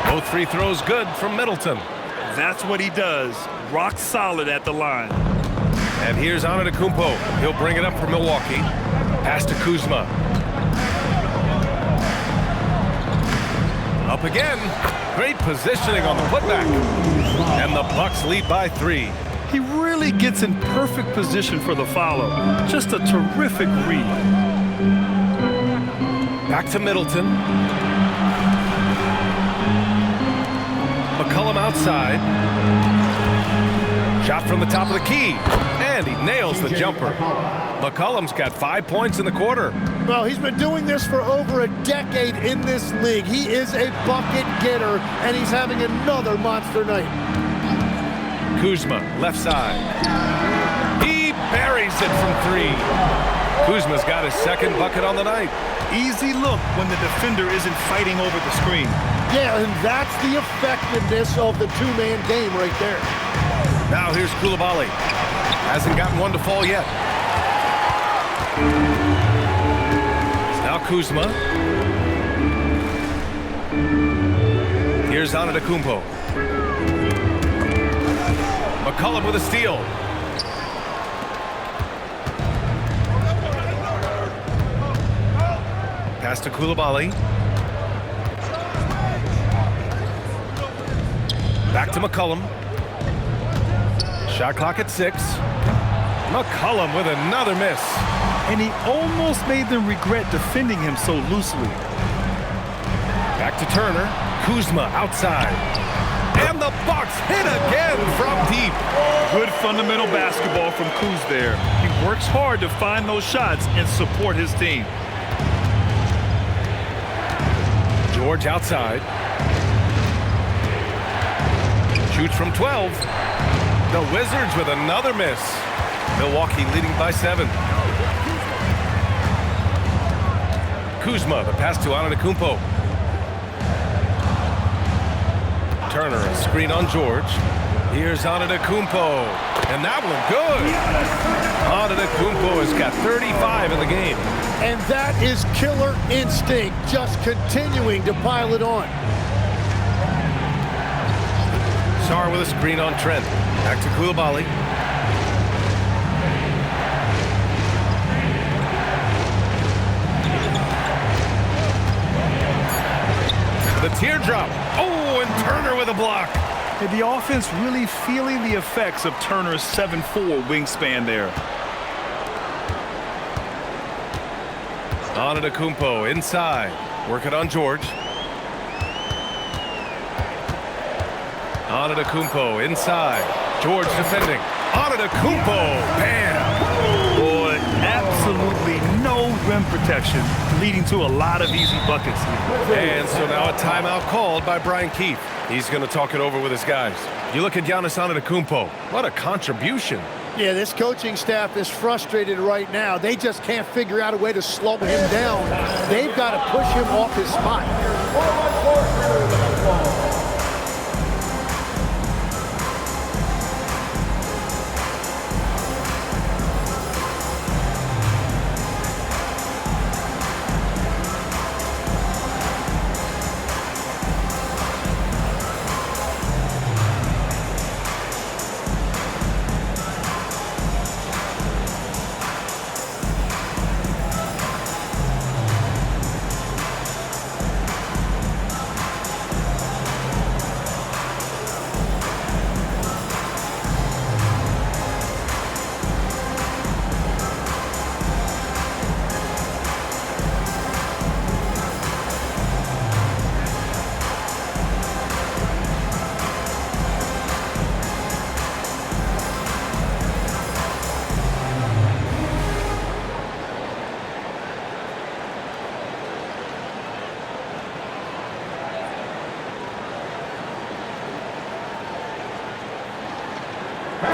Both free throws good from Middleton. That's what he does. Rock solid at the line. And here's Antetokounmpo. He'll bring it up for Milwaukee. Pass to Kuzma. Up again. Great positioning on the putback. And the Bucks lead by 3. He really gets in perfect position for the follow. Just a terrific read. Back to Middleton. McCollum outside. Shot from the top of the key. And he nails the jumper. McCollum's got 5 points in the quarter. Well, he's been doing this for over a decade in this league. He is a bucket getter, and he's having another monster night. Kuzma, left side. He buries it from 3. Kuzma's got his second bucket on the night. Easy look when the defender isn't fighting over the screen. Yeah, and that's the effectiveness of the two-man game right there. Now here's Coulibaly. Hasn't gotten one to fall yet. Now Kuzma. Here's Antetokounmpo. McCollum with a steal. Pass to Coulibaly. Back to McCollum. Shot clock at 6. McCollum with another miss. And he almost made them regret defending him so loosely. Back to Turner. Kuzma outside. And the Bucks hit again from deep. Good fundamental basketball from Kuz there. He works hard to find those shots and support his team. George outside. Shoots from 12. The Wizards with another miss. Milwaukee leading by 7. Kuzma, the pass to Antetokounmpo. Turner, a screen on George. Here's Antetokounmpo. And that one good. Antetokounmpo has got 35 in the game. And that is killer instinct, just continuing to pile it on. Sarr with a screen on Trent. Back to Coulibaly. The teardrop. Oh, and Turner with a block. And the offense really feeling the effects of Turner's 7'4" wingspan there. Antetokounmpo inside. Working on George. Antetokounmpo inside. George defending. Antetokounmpo. Bam! Boy, absolutely no rim protection, leading to a lot of easy buckets. And so now a timeout called by Brian Keefe. He's going to talk it over with his guys. You look at Giannis Antetokounmpo. What a contribution. Yeah, this coaching staff is frustrated right now. They just can't figure out a way to slow him down. They've got to push him off his spot.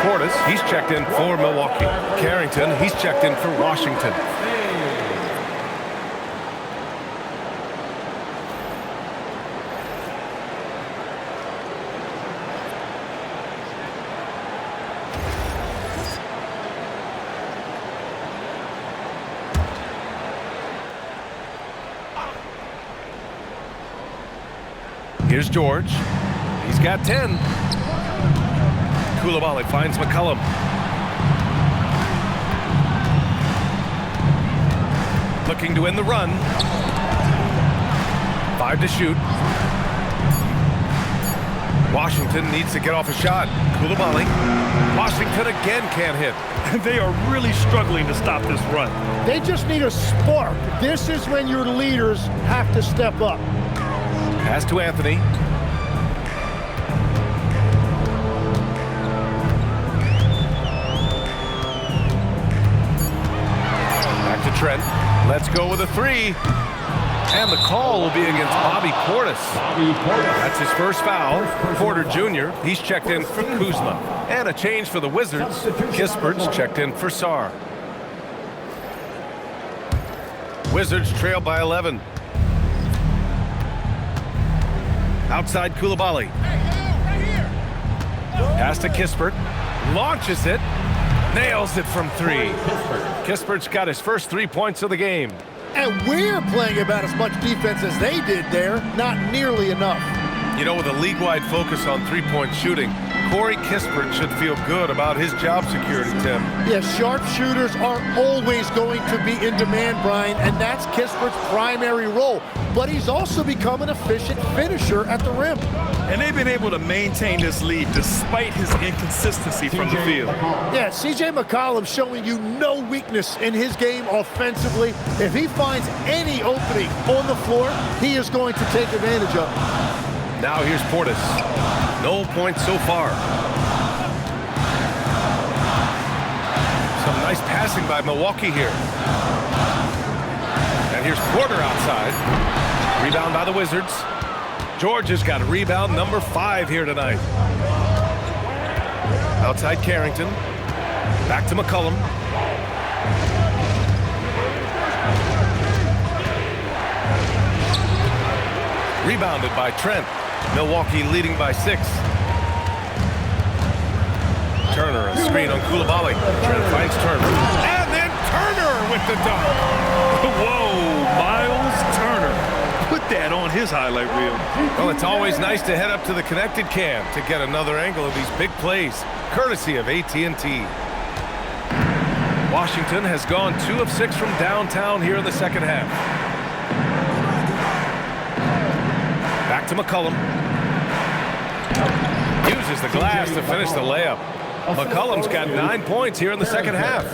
Portis, he's checked in for Milwaukee. Carrington, he's checked in for Washington. Here's George. He's got 10. Coulibaly finds McCollum. Looking to win the run. 5 to shoot. Washington needs to get off a shot. Coulibaly. Washington again can't hit. They are really struggling to stop this run. They just need a spark. This is when your leaders have to step up. Pass to Anthony. Back to Trent. Let's go with a 3. And the call will be against Bobby Portis. That's his first foul. Porter Jr., he's checked in for Kuzma. And a change for the Wizards. Kispert's checked in for Sarr. Wizards trail by 11. Outside Coulibaly. Pass to Kispert. Launches it. Nails it from 3. Kispert's got his first 3 points of the game. And we're playing about as much defense as they did there. Not nearly enough. You know, with a league-wide focus on three-point shooting, Corey Kispert should feel good about his job security, Tim. Yeah, sharpshooters are always going to be in demand, Brian, and that's Kispert's primary role. But he's also become an efficient finisher at the rim. And they've been able to maintain this lead despite his inconsistency from the field. Yeah, C.J. McCollum showing you no weakness in his game offensively. If he finds any opening on the floor, he is going to take advantage of it. Now here's Portis. No points so far. Some nice passing by Milwaukee here. And here's Porter outside. Rebound by the Wizards. George has got rebound number 5 here tonight. Outside Carrington. Back to McCollum. Rebounded by Trent. Milwaukee leading by 6. Turner, a screen on Coulibaly. Trent finds Turner. And then Turner with the dunk. Whoa, Miles Turner. Put that on his highlight reel. Well, it's always nice to head up to the connected cam to get another angle of these big plays, courtesy of AT&T. Washington has gone 2 of 6 from downtown here in the second half. Back to McCollum. Uses the glass to finish the layup. McCollum's got 9 points here in the second half.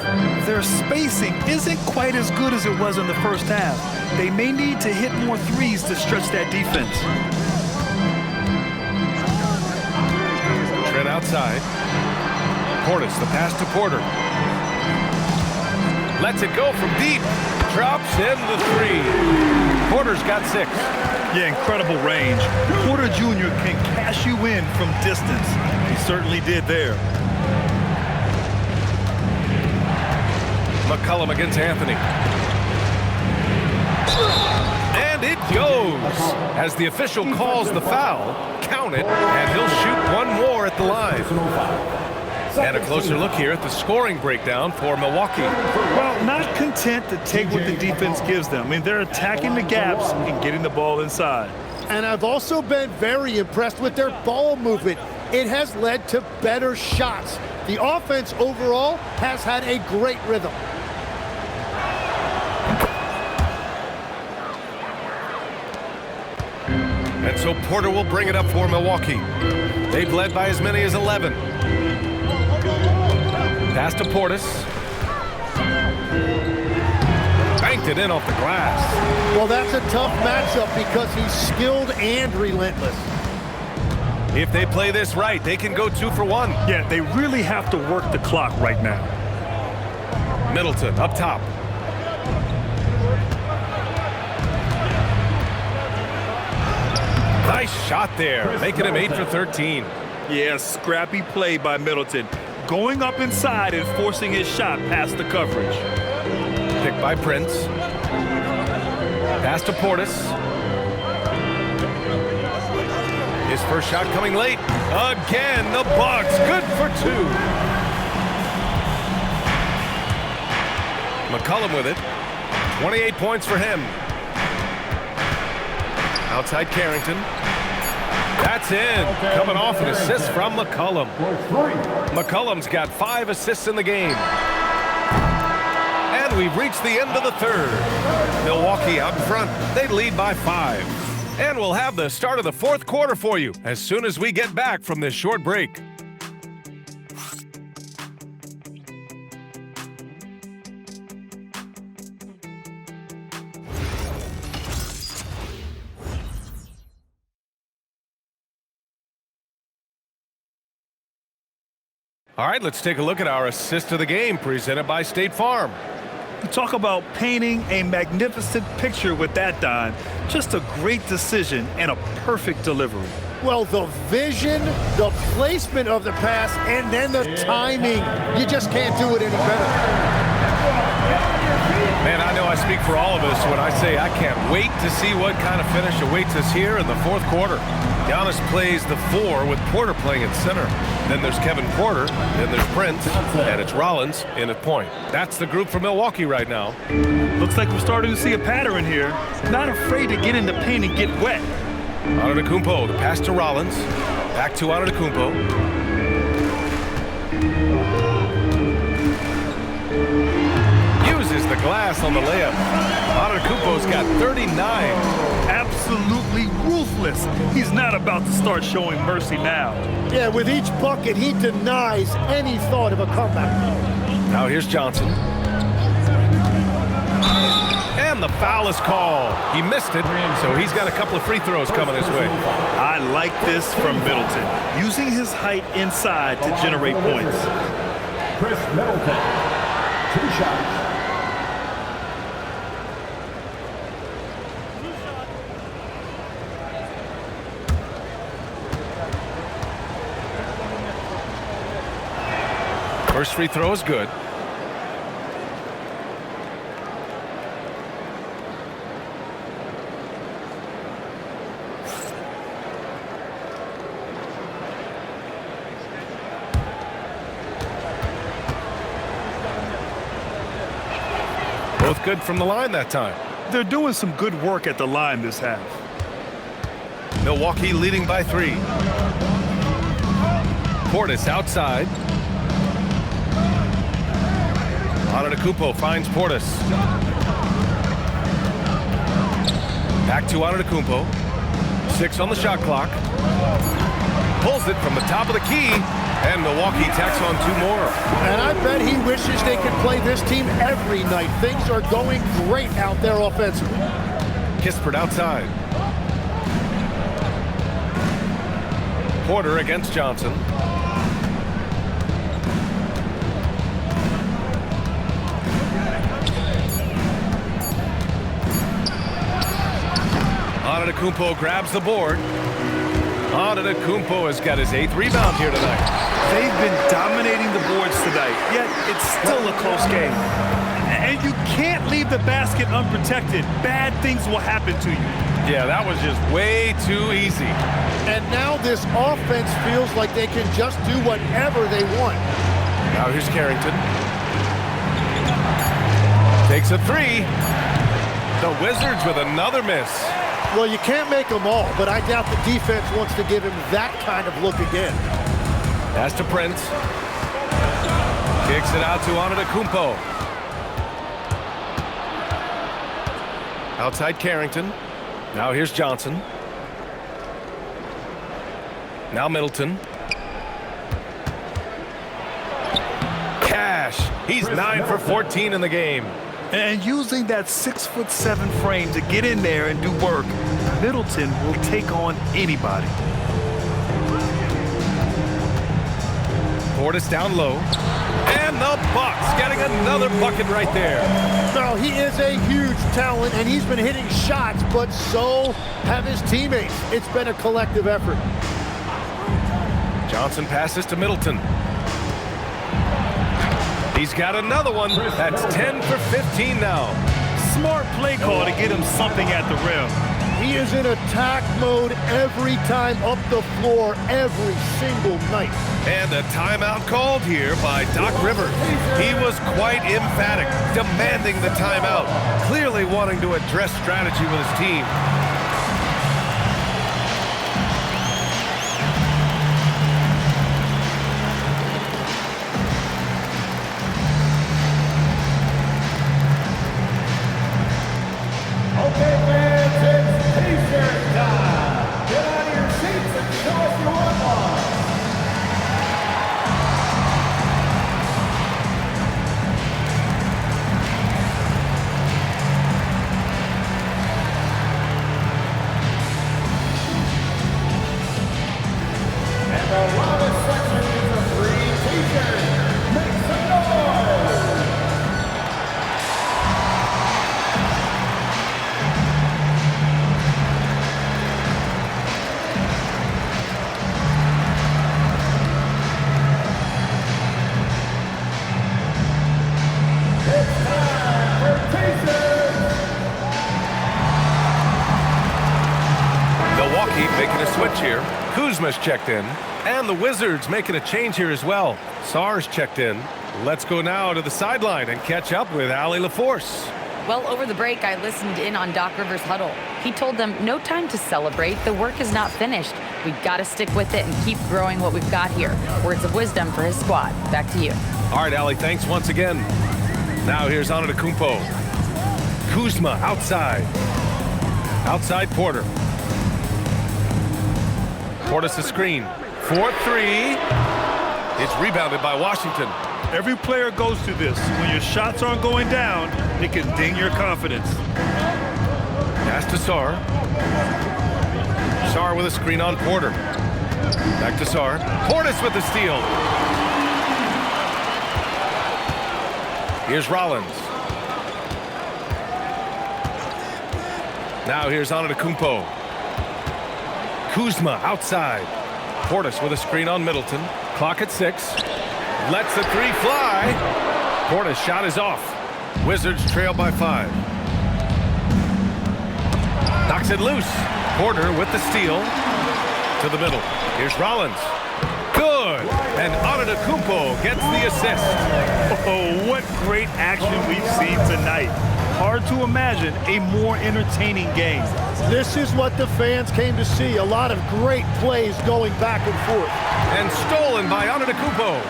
Their spacing isn't quite as good as it was in the first half. They may need to hit more threes to stretch that defense. Trent outside. Portis, the pass to Porter. Lets it go from deep. Drops in the three. Porter's got 6. Yeah, incredible range. Porter Jr. can cash you in from distance. He certainly did there. McCollum against Anthony. And it goes. As the official calls the foul, count it, and he'll shoot one more at the line. And a closer look here at the scoring breakdown for Milwaukee. Well, not content to take what the defense gives them. I mean, they're attacking the gaps and getting the ball inside. And I've also been very impressed with their ball movement. It has led to better shots. The offense overall has had a great rhythm. And so Porter will bring it up for Milwaukee. They've led by as many as 11. Pass to Portis. Banked it in off the glass. Well, that's a tough matchup because he's skilled and relentless. If they play this right, they can go 2 for 1. Yeah, they really have to work the clock right now. Middleton up top. Nice shot there, making him 8 for 13. Yeah, scrappy play by Middleton. Going up inside and forcing his shot past the coverage. Picked by Prince. Pass to Portis. His first shot coming late. Again, the Bucks good for 2. McCollum with it. 28 points for him. Outside Carrington. That's in. Coming off an assist from McCollum. McCollum's got 5 assists in the game. And we've reached the end of the third. Milwaukee out in front. They lead by 5. And we'll have the start of the fourth quarter for you as soon as we get back from this short break. All right, let's take a look at our assist of the game presented by State Farm. You talk about painting a magnificent picture with that dime. Just a great decision and a perfect delivery. Well, the vision, the placement of the pass, and then the timing. You just can't do it any better. Man, I know I speak for all of us when I say I can't wait to see what kind of finish awaits us here in the fourth quarter. Giannis plays the 4 with Porter playing at center. Then there's Kevin Porter, then there's Prince, and it's Rollins in at point. That's the group for Milwaukee right now. Looks like we're starting to see a pattern here. Not afraid to get in the paint and get wet. Antetokounmpo, the pass to Rollins. Back to Antetokounmpo. Uses the glass on the layup. Antetokounmpo's got 39. Absolutely ruthless. He's not about to start showing mercy now. Yeah, with each bucket, he denies any thought of a comeback. Now here's Johnson. And the foul is called. He missed it, so he's got a couple of free throws coming his way. I like this from Middleton, using his height inside to generate points. Chris Middleton, 2 shots. First free throw is good. Both good from the line that time. They're doing some good work at the line this half. Milwaukee leading by 3. Portis outside. Antetokounmpo finds Portis. Back to Antetokounmpo. 6 on the shot clock. pulls it from the top of the key, and Milwaukee tacks on 2 more. And I bet he wishes they could play this team every night. Things are going great out there offensively. Kispert outside. Porter against Johnson. Antetokounmpo grabs the board. Antetokounmpo has got his 8th rebound here tonight. They've been dominating the boards tonight, yet it's still a close game. And you can't leave the basket unprotected. Bad things will happen to you. Yeah, that was just way too easy. And now this offense feels like they can just do whatever they want. Now here's Carrington. Takes a 3. The Wizards with another miss. Well, you can't make them all, but I doubt the defense wants to give him that kind of look again. Pass to Prince. Kicks it out to Antetokounmpo. Outside Carrington. Now here's Johnson. Now Middleton. Cash. He's 9 for 14 in the game. And using that 6'7" frame to get in there and do work, Middleton will take on anybody. Portis down low. And the Bucks getting another bucket right there. No, he is a huge talent, and he's been hitting shots, but so have his teammates. It's been a collective effort. Johnson passes to Middleton. He's got another one. That's 10 for 15 now. Smart play call to get him something at the rim. He is in attack mode every time up the floor, every single night. And a timeout called here by Doc Rivers. He was quite emphatic, demanding the timeout, clearly wanting to address strategy with his team. Okay, fans, it's T-shirt time. Get out of your seats and show us your one. And the loudest section is a free T-shirt. Make some noise. It's time for T-shirts. Milwaukee making a switch here. Kuzma's checked in. And the Wizards making a change here as well. Sarr's checked in. Let's go now to the sideline and catch up with Allie LaForce. Well, over the break, I listened in on Doc Rivers' huddle. He told them, no time to celebrate. The work is not finished. We've got to stick with it and keep growing what we've got here. Words of wisdom for his squad. Back to you. All right, Allie, thanks once again. Now here's Antetokounmpo. Kuzma outside. Outside Porter. Portis a screen. 4-3. It's rebounded by Washington. Every player goes through this. When your shots aren't going down, it can ding your confidence. Pass to Sarr. Sarr with a screen on Porter. Back to Sarr. Portis with the steal. Here's Rollins. Now here's Antetokounmpo. Kuzma outside. Portis with a screen on Middleton. Clock at 6. Lets the 3 fly. Portis' shot is off. Wizards trail by 5. Knocks it loose. Porter with the steal. To the middle. Here's Rollins. Good. And Antetokounmpo gets the assist. Oh, what great action we've seen tonight. Hard to imagine a more entertaining game. This is what the fans came to see. A lot of great plays going back and forth. And stolen by Antetokounmpo.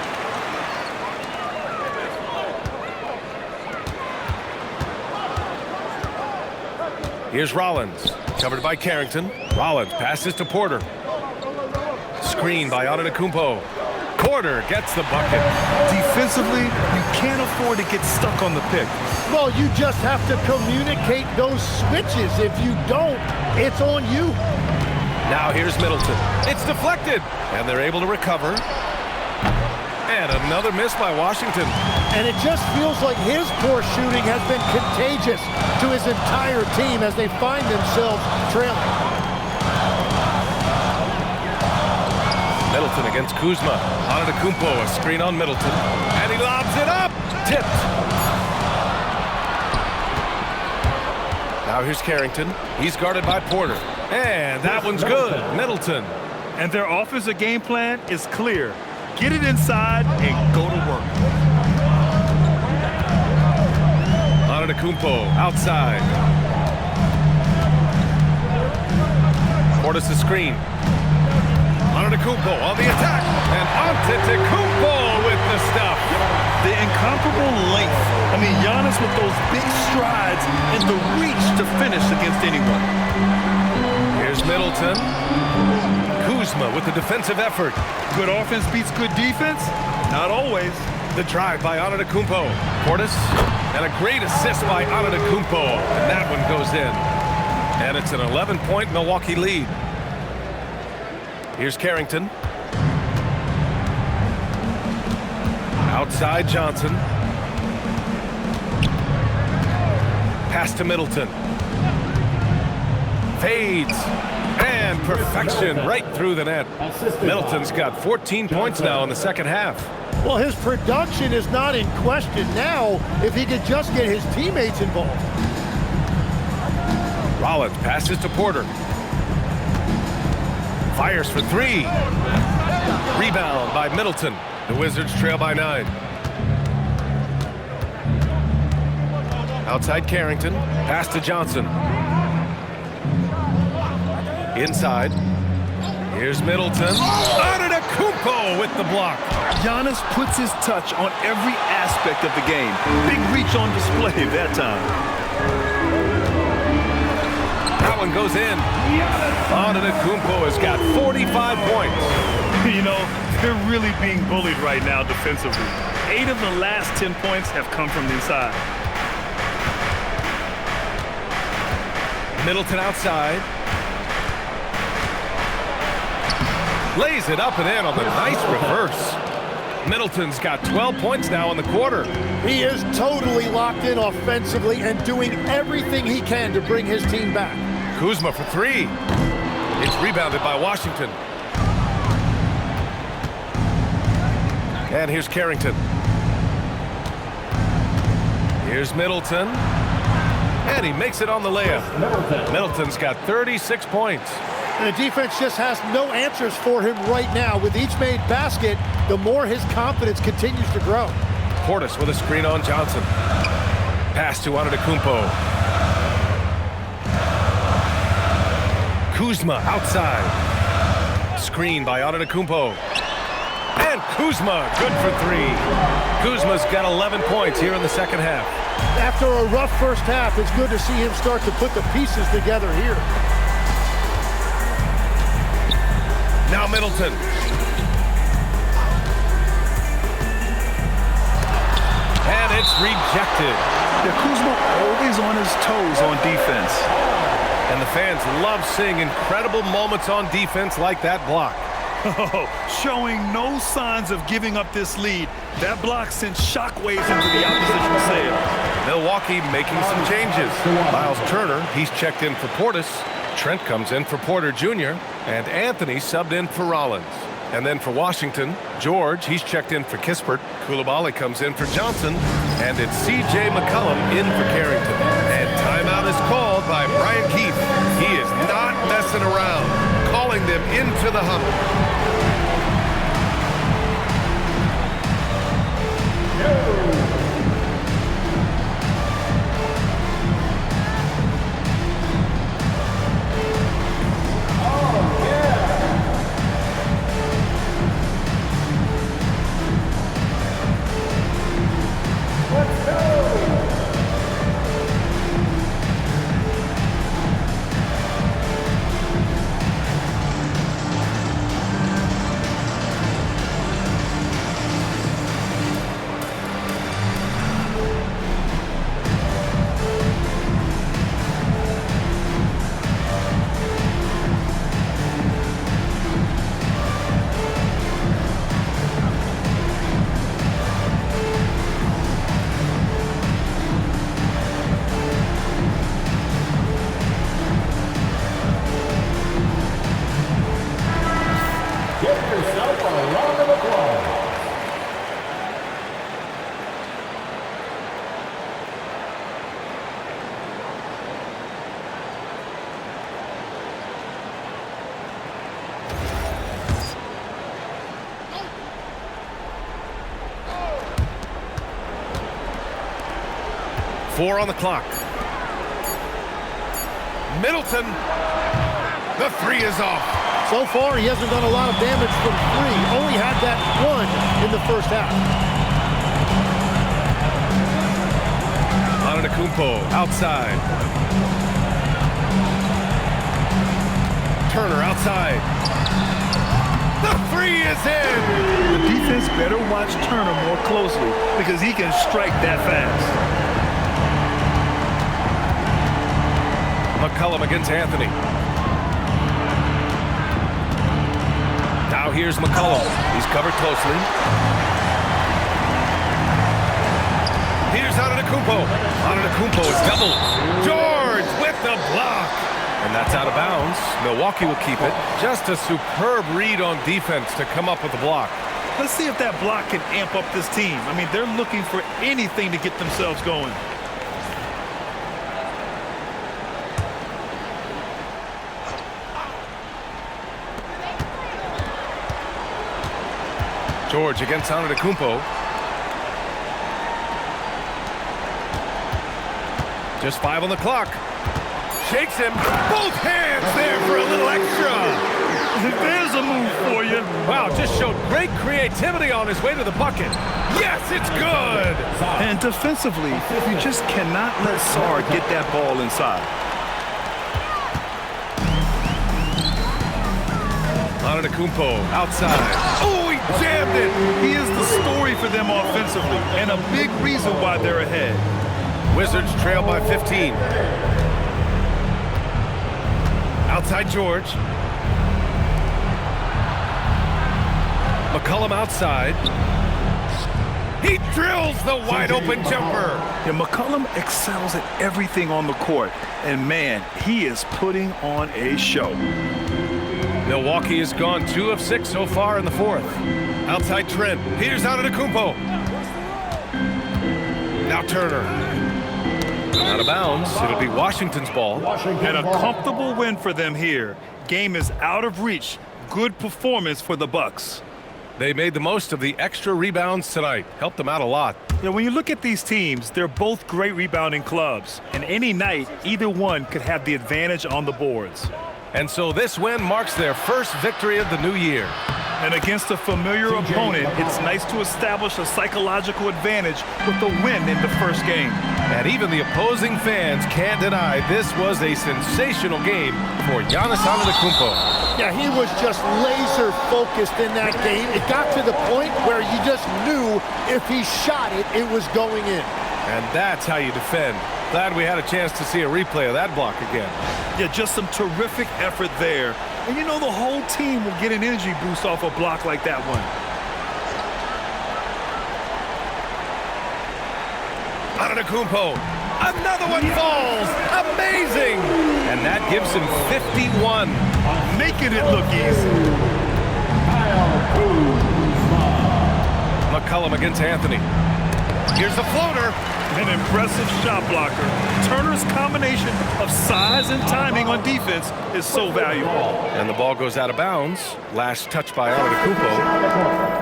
Here's Rollins. Covered by Carrington. Rollins passes to Porter. screen by Antetokounmpo. Porter gets the bucket. Defensively, you can't afford to get stuck on the pick. Well, you just have to communicate those switches. If you don't, it's on you. Now here's Middleton. It's deflected, and they're able to recover. And another miss by Washington. And it just feels like his poor shooting has been contagious to his entire team as they find themselves trailing. Middleton against Kuzma. Antetokounmpo, a screen on Middleton. And he lobs it up. Tipped. Now here's Carrington. He's guarded by Porter. And that one's good. Middleton. And their offensive game plan is clear. Get it inside and go to work. Antetokounmpo outside. Portis' screen. Antetokounmpo on the attack. And Antetokounmpo with the stuff. The incomparable length. I mean, Giannis with those big strides and the reach to finish against anyone. Here's Middleton. Kuzma with the defensive effort. Good offense beats good defense? Not always. The drive by Antetokounmpo. Portis, and a great assist by Antetokounmpo. And that one goes in. And it's an 11-point Milwaukee lead. Here's Carrington. Outside Johnson. Pass to Middleton. Fades. And perfection right through the net. Middleton's got 14 points now in the second half. Well, his production is not in question now if he could just get his teammates involved. Rollins passes to Porter. Fires for three. Rebound by Middleton. The Wizards trail by 9. Outside Carrington. Pass to Johnson. Inside. Here's Middleton. Antetokounmpo with the block. Giannis puts his touch on every aspect of the game. Big reach on display that time. That one goes in. Antetokounmpo has got 45 points. You know, they're really being bullied right now defensively. 8 of the last 10 points have come from the inside. Middleton outside. Lays it up and in on the nice reverse. Middleton's got 12 points now in the quarter. He is totally locked in offensively and doing everything he can to bring his team back. Kuzma for three. It's rebounded by Washington. And here's Carrington. Here's Middleton. And he makes it on the layup. Middleton's got 36 points. And the defense just has no answers for him right now. With each made basket, the more his confidence continues to grow. Portis with a screen on Johnson. Pass to Antetokounmpo. Kuzma outside. Screen by Antetokounmpo. And Kuzma good for three. Kuzma's got 11 points here in the second half. After a rough first half, it's good to see him start to put the pieces together here. Now Middleton. And it's rejected. Yeah, Kuzma always on his toes on defense. And the fans love seeing incredible moments on defense like that block. Oh, showing no signs of giving up this lead. That block sent shockwaves into the opposition sail. Milwaukee making some changes. Miles Turner, he's checked in for Portis. Trent comes in for Porter Jr. And Anthony subbed in for Rollins. And then for Washington, George, he's checked in for Kispert. Coulibaly comes in for Johnson. And it's C.J. McCollum in for Carrington. And timeout is called by Brian Keefe. He is not messing around, calling them into the huddle. 4 on the clock. Middleton. The 3 is off. So far, he hasn't done a lot of damage from 3. Only had that 1 in the first half. Antetokounmpo outside. Turner outside. The 3 is in. The defense better watch Turner more closely because he can strike that fast. McCollum against Anthony. Now here's McCollum. He's covered closely. Here's Antetokounmpo. Antetokounmpo is doubled. George with the block. And that's out of bounds. Milwaukee will keep it. Just a superb read on defense to come up with the block. Let's see if that block can amp up this team. I mean, they're looking for anything to get themselves going. George against Antetokounmpo. Just 5 on the clock. Shakes him. Both hands there for a little extra. There's a move for you. Wow, just showed great creativity on his way to the bucket. Yes, it's good. And defensively, you just cannot let Sarr get that ball inside. Antetokounmpo outside. Oh, he jammed it. He is the story for them offensively and a big reason why they're ahead. Wizards trail by 15. Outside George. McCollum outside. He drills the wide open jumper. Yeah, McCollum excels at everything on the court. And man, he is putting on a show. Milwaukee has gone 2 of 6 so far in the 4th. Outside Trent. Here's Antetokounmpo. Now Turner. Out of bounds. It'll be Washington's ball. And a comfortable win for them here. Game is out of reach. Good performance for the Bucks. They made the most of the extra rebounds tonight. Helped them out a lot. Yeah, when you look at these teams, they're both great rebounding clubs. And any night, either one could have the advantage on the boards. And so this win marks their first victory of the new year. And against a familiar opponent, it's nice to establish a psychological advantage with the win in the first game. And even the opposing fans can't deny this was a sensational game for Giannis Antetokounmpo. Yeah, he was just laser focused in that game. It got to the point where you just knew if he shot it, it was going in. And that's how you defend. Glad we had a chance to see a replay of that block again. Yeah, just some terrific effort there. And you know the whole team will get an energy boost off a block like that one. Antetokounmpo. Another one falls. Amazing. And that gives him 51. Making it look easy. McCollum against Anthony. Here's the floater. An impressive shot blocker. Turner's combination of size and timing on defense is so valuable. And the ball goes out of bounds. Last touch by Antetokounmpo.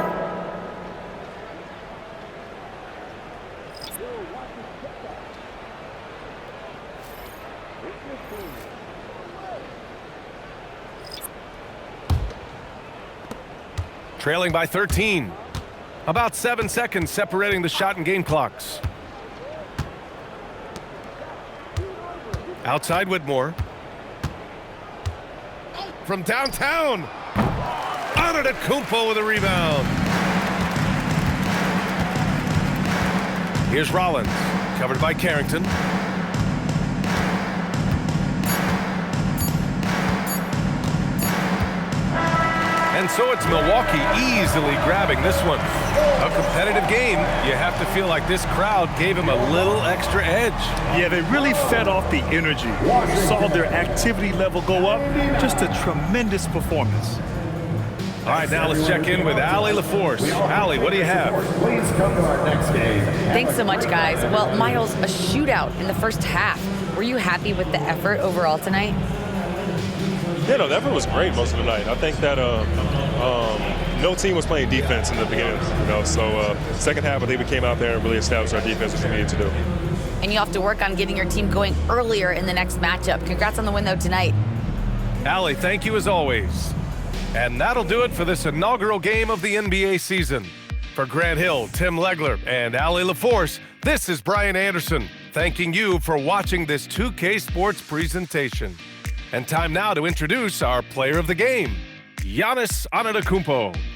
Trailing by 13. About 7 seconds separating the shot and game clocks. Outside Whitmore. From downtown. Antetokounmpo with a rebound. Here's Rollins. Covered by Carrington. And so it's Milwaukee easily grabbing this one. A competitive game. You have to feel like this crowd gave him a little extra edge. Yeah, they really fed off the energy. You saw their activity level go up. Just a tremendous performance. All right, now let's check in with Allie LaForce. Allie, what do you have? Please come to our next game. Thanks so much, guys. Well, Miles, a shootout in the first half. Were you happy with the effort overall tonight? Yeah, no, the effort was great most of the night. I think that no team was playing defense in the beginning, so second half I think we came out there and really established our defense, which we needed to do. and you have to work on getting your team going earlier in the next matchup. Congrats on the win, though, tonight. Allie, thank you as always. And that'll do it for this inaugural game of the NBA season. For Grant Hill, Tim Legler, and Allie LaForce, this is Brian Anderson, thanking you for watching this 2K Sports presentation. And time now to introduce our player of the game, Giannis Antetokounmpo.